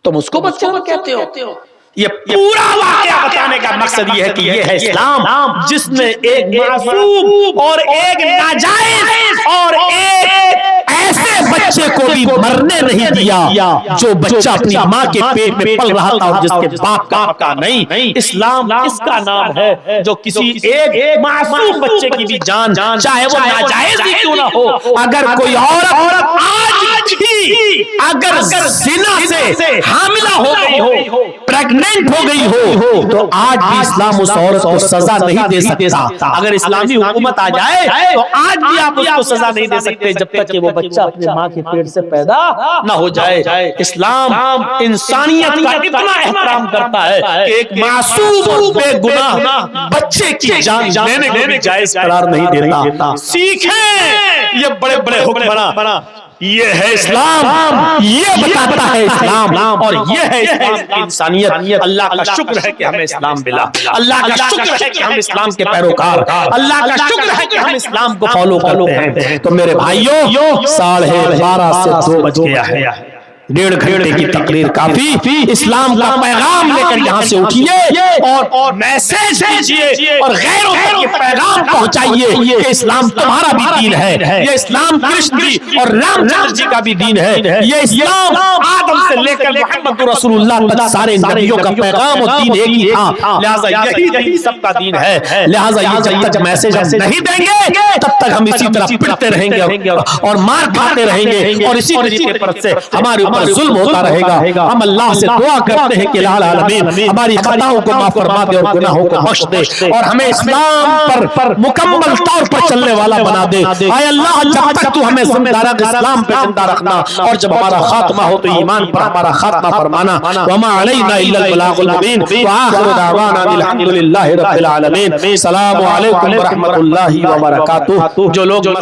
A: तुम उसको बदचलन कहते हो? ये पूरा वाकया बताने का मकसद ये है कि ये है इस्लाम, जिसने एक मासूम और एक नाजायज और एक ऐसे बच्चे को भी मरने नहीं दिया जो बच्चा अपनी माँ के पेट में पल रहा था और जिसके बाप का नहीं। इस्लाम इसका नाम है जो किसी एक मासूम बच्चे की भी जान, चाहे वो नाजायज ही क्यों ना हो, अगर कोई औरत आज भी अगर जिना से हामिला हो गई हो, प्रेग्नेंट हो गई हो, तो आज भी इस्लाम उस औरत को सजा नहीं दे सकता। अगर इस्लामी हुकूमत आ जाए तो आज भी आप उसको सजा नहीं दे सकते जब तक कि वो बच्चा अपने माँ के पेट से पैदा ना हो जाए। इस्लाम इंसानियत का इतना एहतराम करता है कि एक मासूम और बेगुनाह बच्चे की जान लेने को भी जायज करार नहीं देता। सीखें ये बड़े बड़े हुक्मरान, ये है इस्लाम, ये बताता है इस्लाम, और ये है इस्लाम की इंसानियत। अल्लाह का शुक्र है कि हमें इस्लाम मिला, अल्लाह का शुक्र है कि हम इस्लाम के पैरोकार, अल्लाह का शुक्र है कि हम इस्लाम को फॉलो करते हैं। तो मेरे भाइयों 12:30 से 2 बज गया है, 1.5 घंटे की तकरीर काफी। इस्लाम का पैगाम लेकर यहाँ से उठिए और मैसेज दीजिए और गैरों तक ये पैगाम पहुंचाइए कि इस्लाम तुम्हारा भी दीन है, ये इस्लाम कृष्ण जी और रामचंद्र जी का भी दीन है, ये इस्लाम आदम से लेकर मोहम्मद रसूलुल्लाह तक सारे नबियों का पैगाम और दीन एक ही था। लिहाजा यही सबका दीन है। लिहाजा ये जब तक मैसेज हम नहीं देंगे तब तक हम इसी तरह पिटते रहेंगे और मार खाते रहेंगे और इसी तरीके पर से हमारे जुल्म होता रहेगा। हम अल्लाह से दुआ करते हैं कि लाल आलमीन हमारी खताओं को माफ फरमा दे और गुनाहों को बख्श दे और हमें इस्लाम पर मुकम्मल तौर पर चलने वाला बना दे। आए अल्लाह जब तक तू हमें जिंदा रख, इस्लाम पे जिंदा रखना, और जब हमारा खात्मा हो तो ईमान पर हमारा खात्मा फरमाना। वमा अलैना इल्लल बलागुल मुबीन व आखिरु दावाना अल्हम्दुलिल्लाहि रब्बिल आलमीन। अस्सलामु अलैकुम व रहमतुल्लाहि व बरकातुहू। जो लोग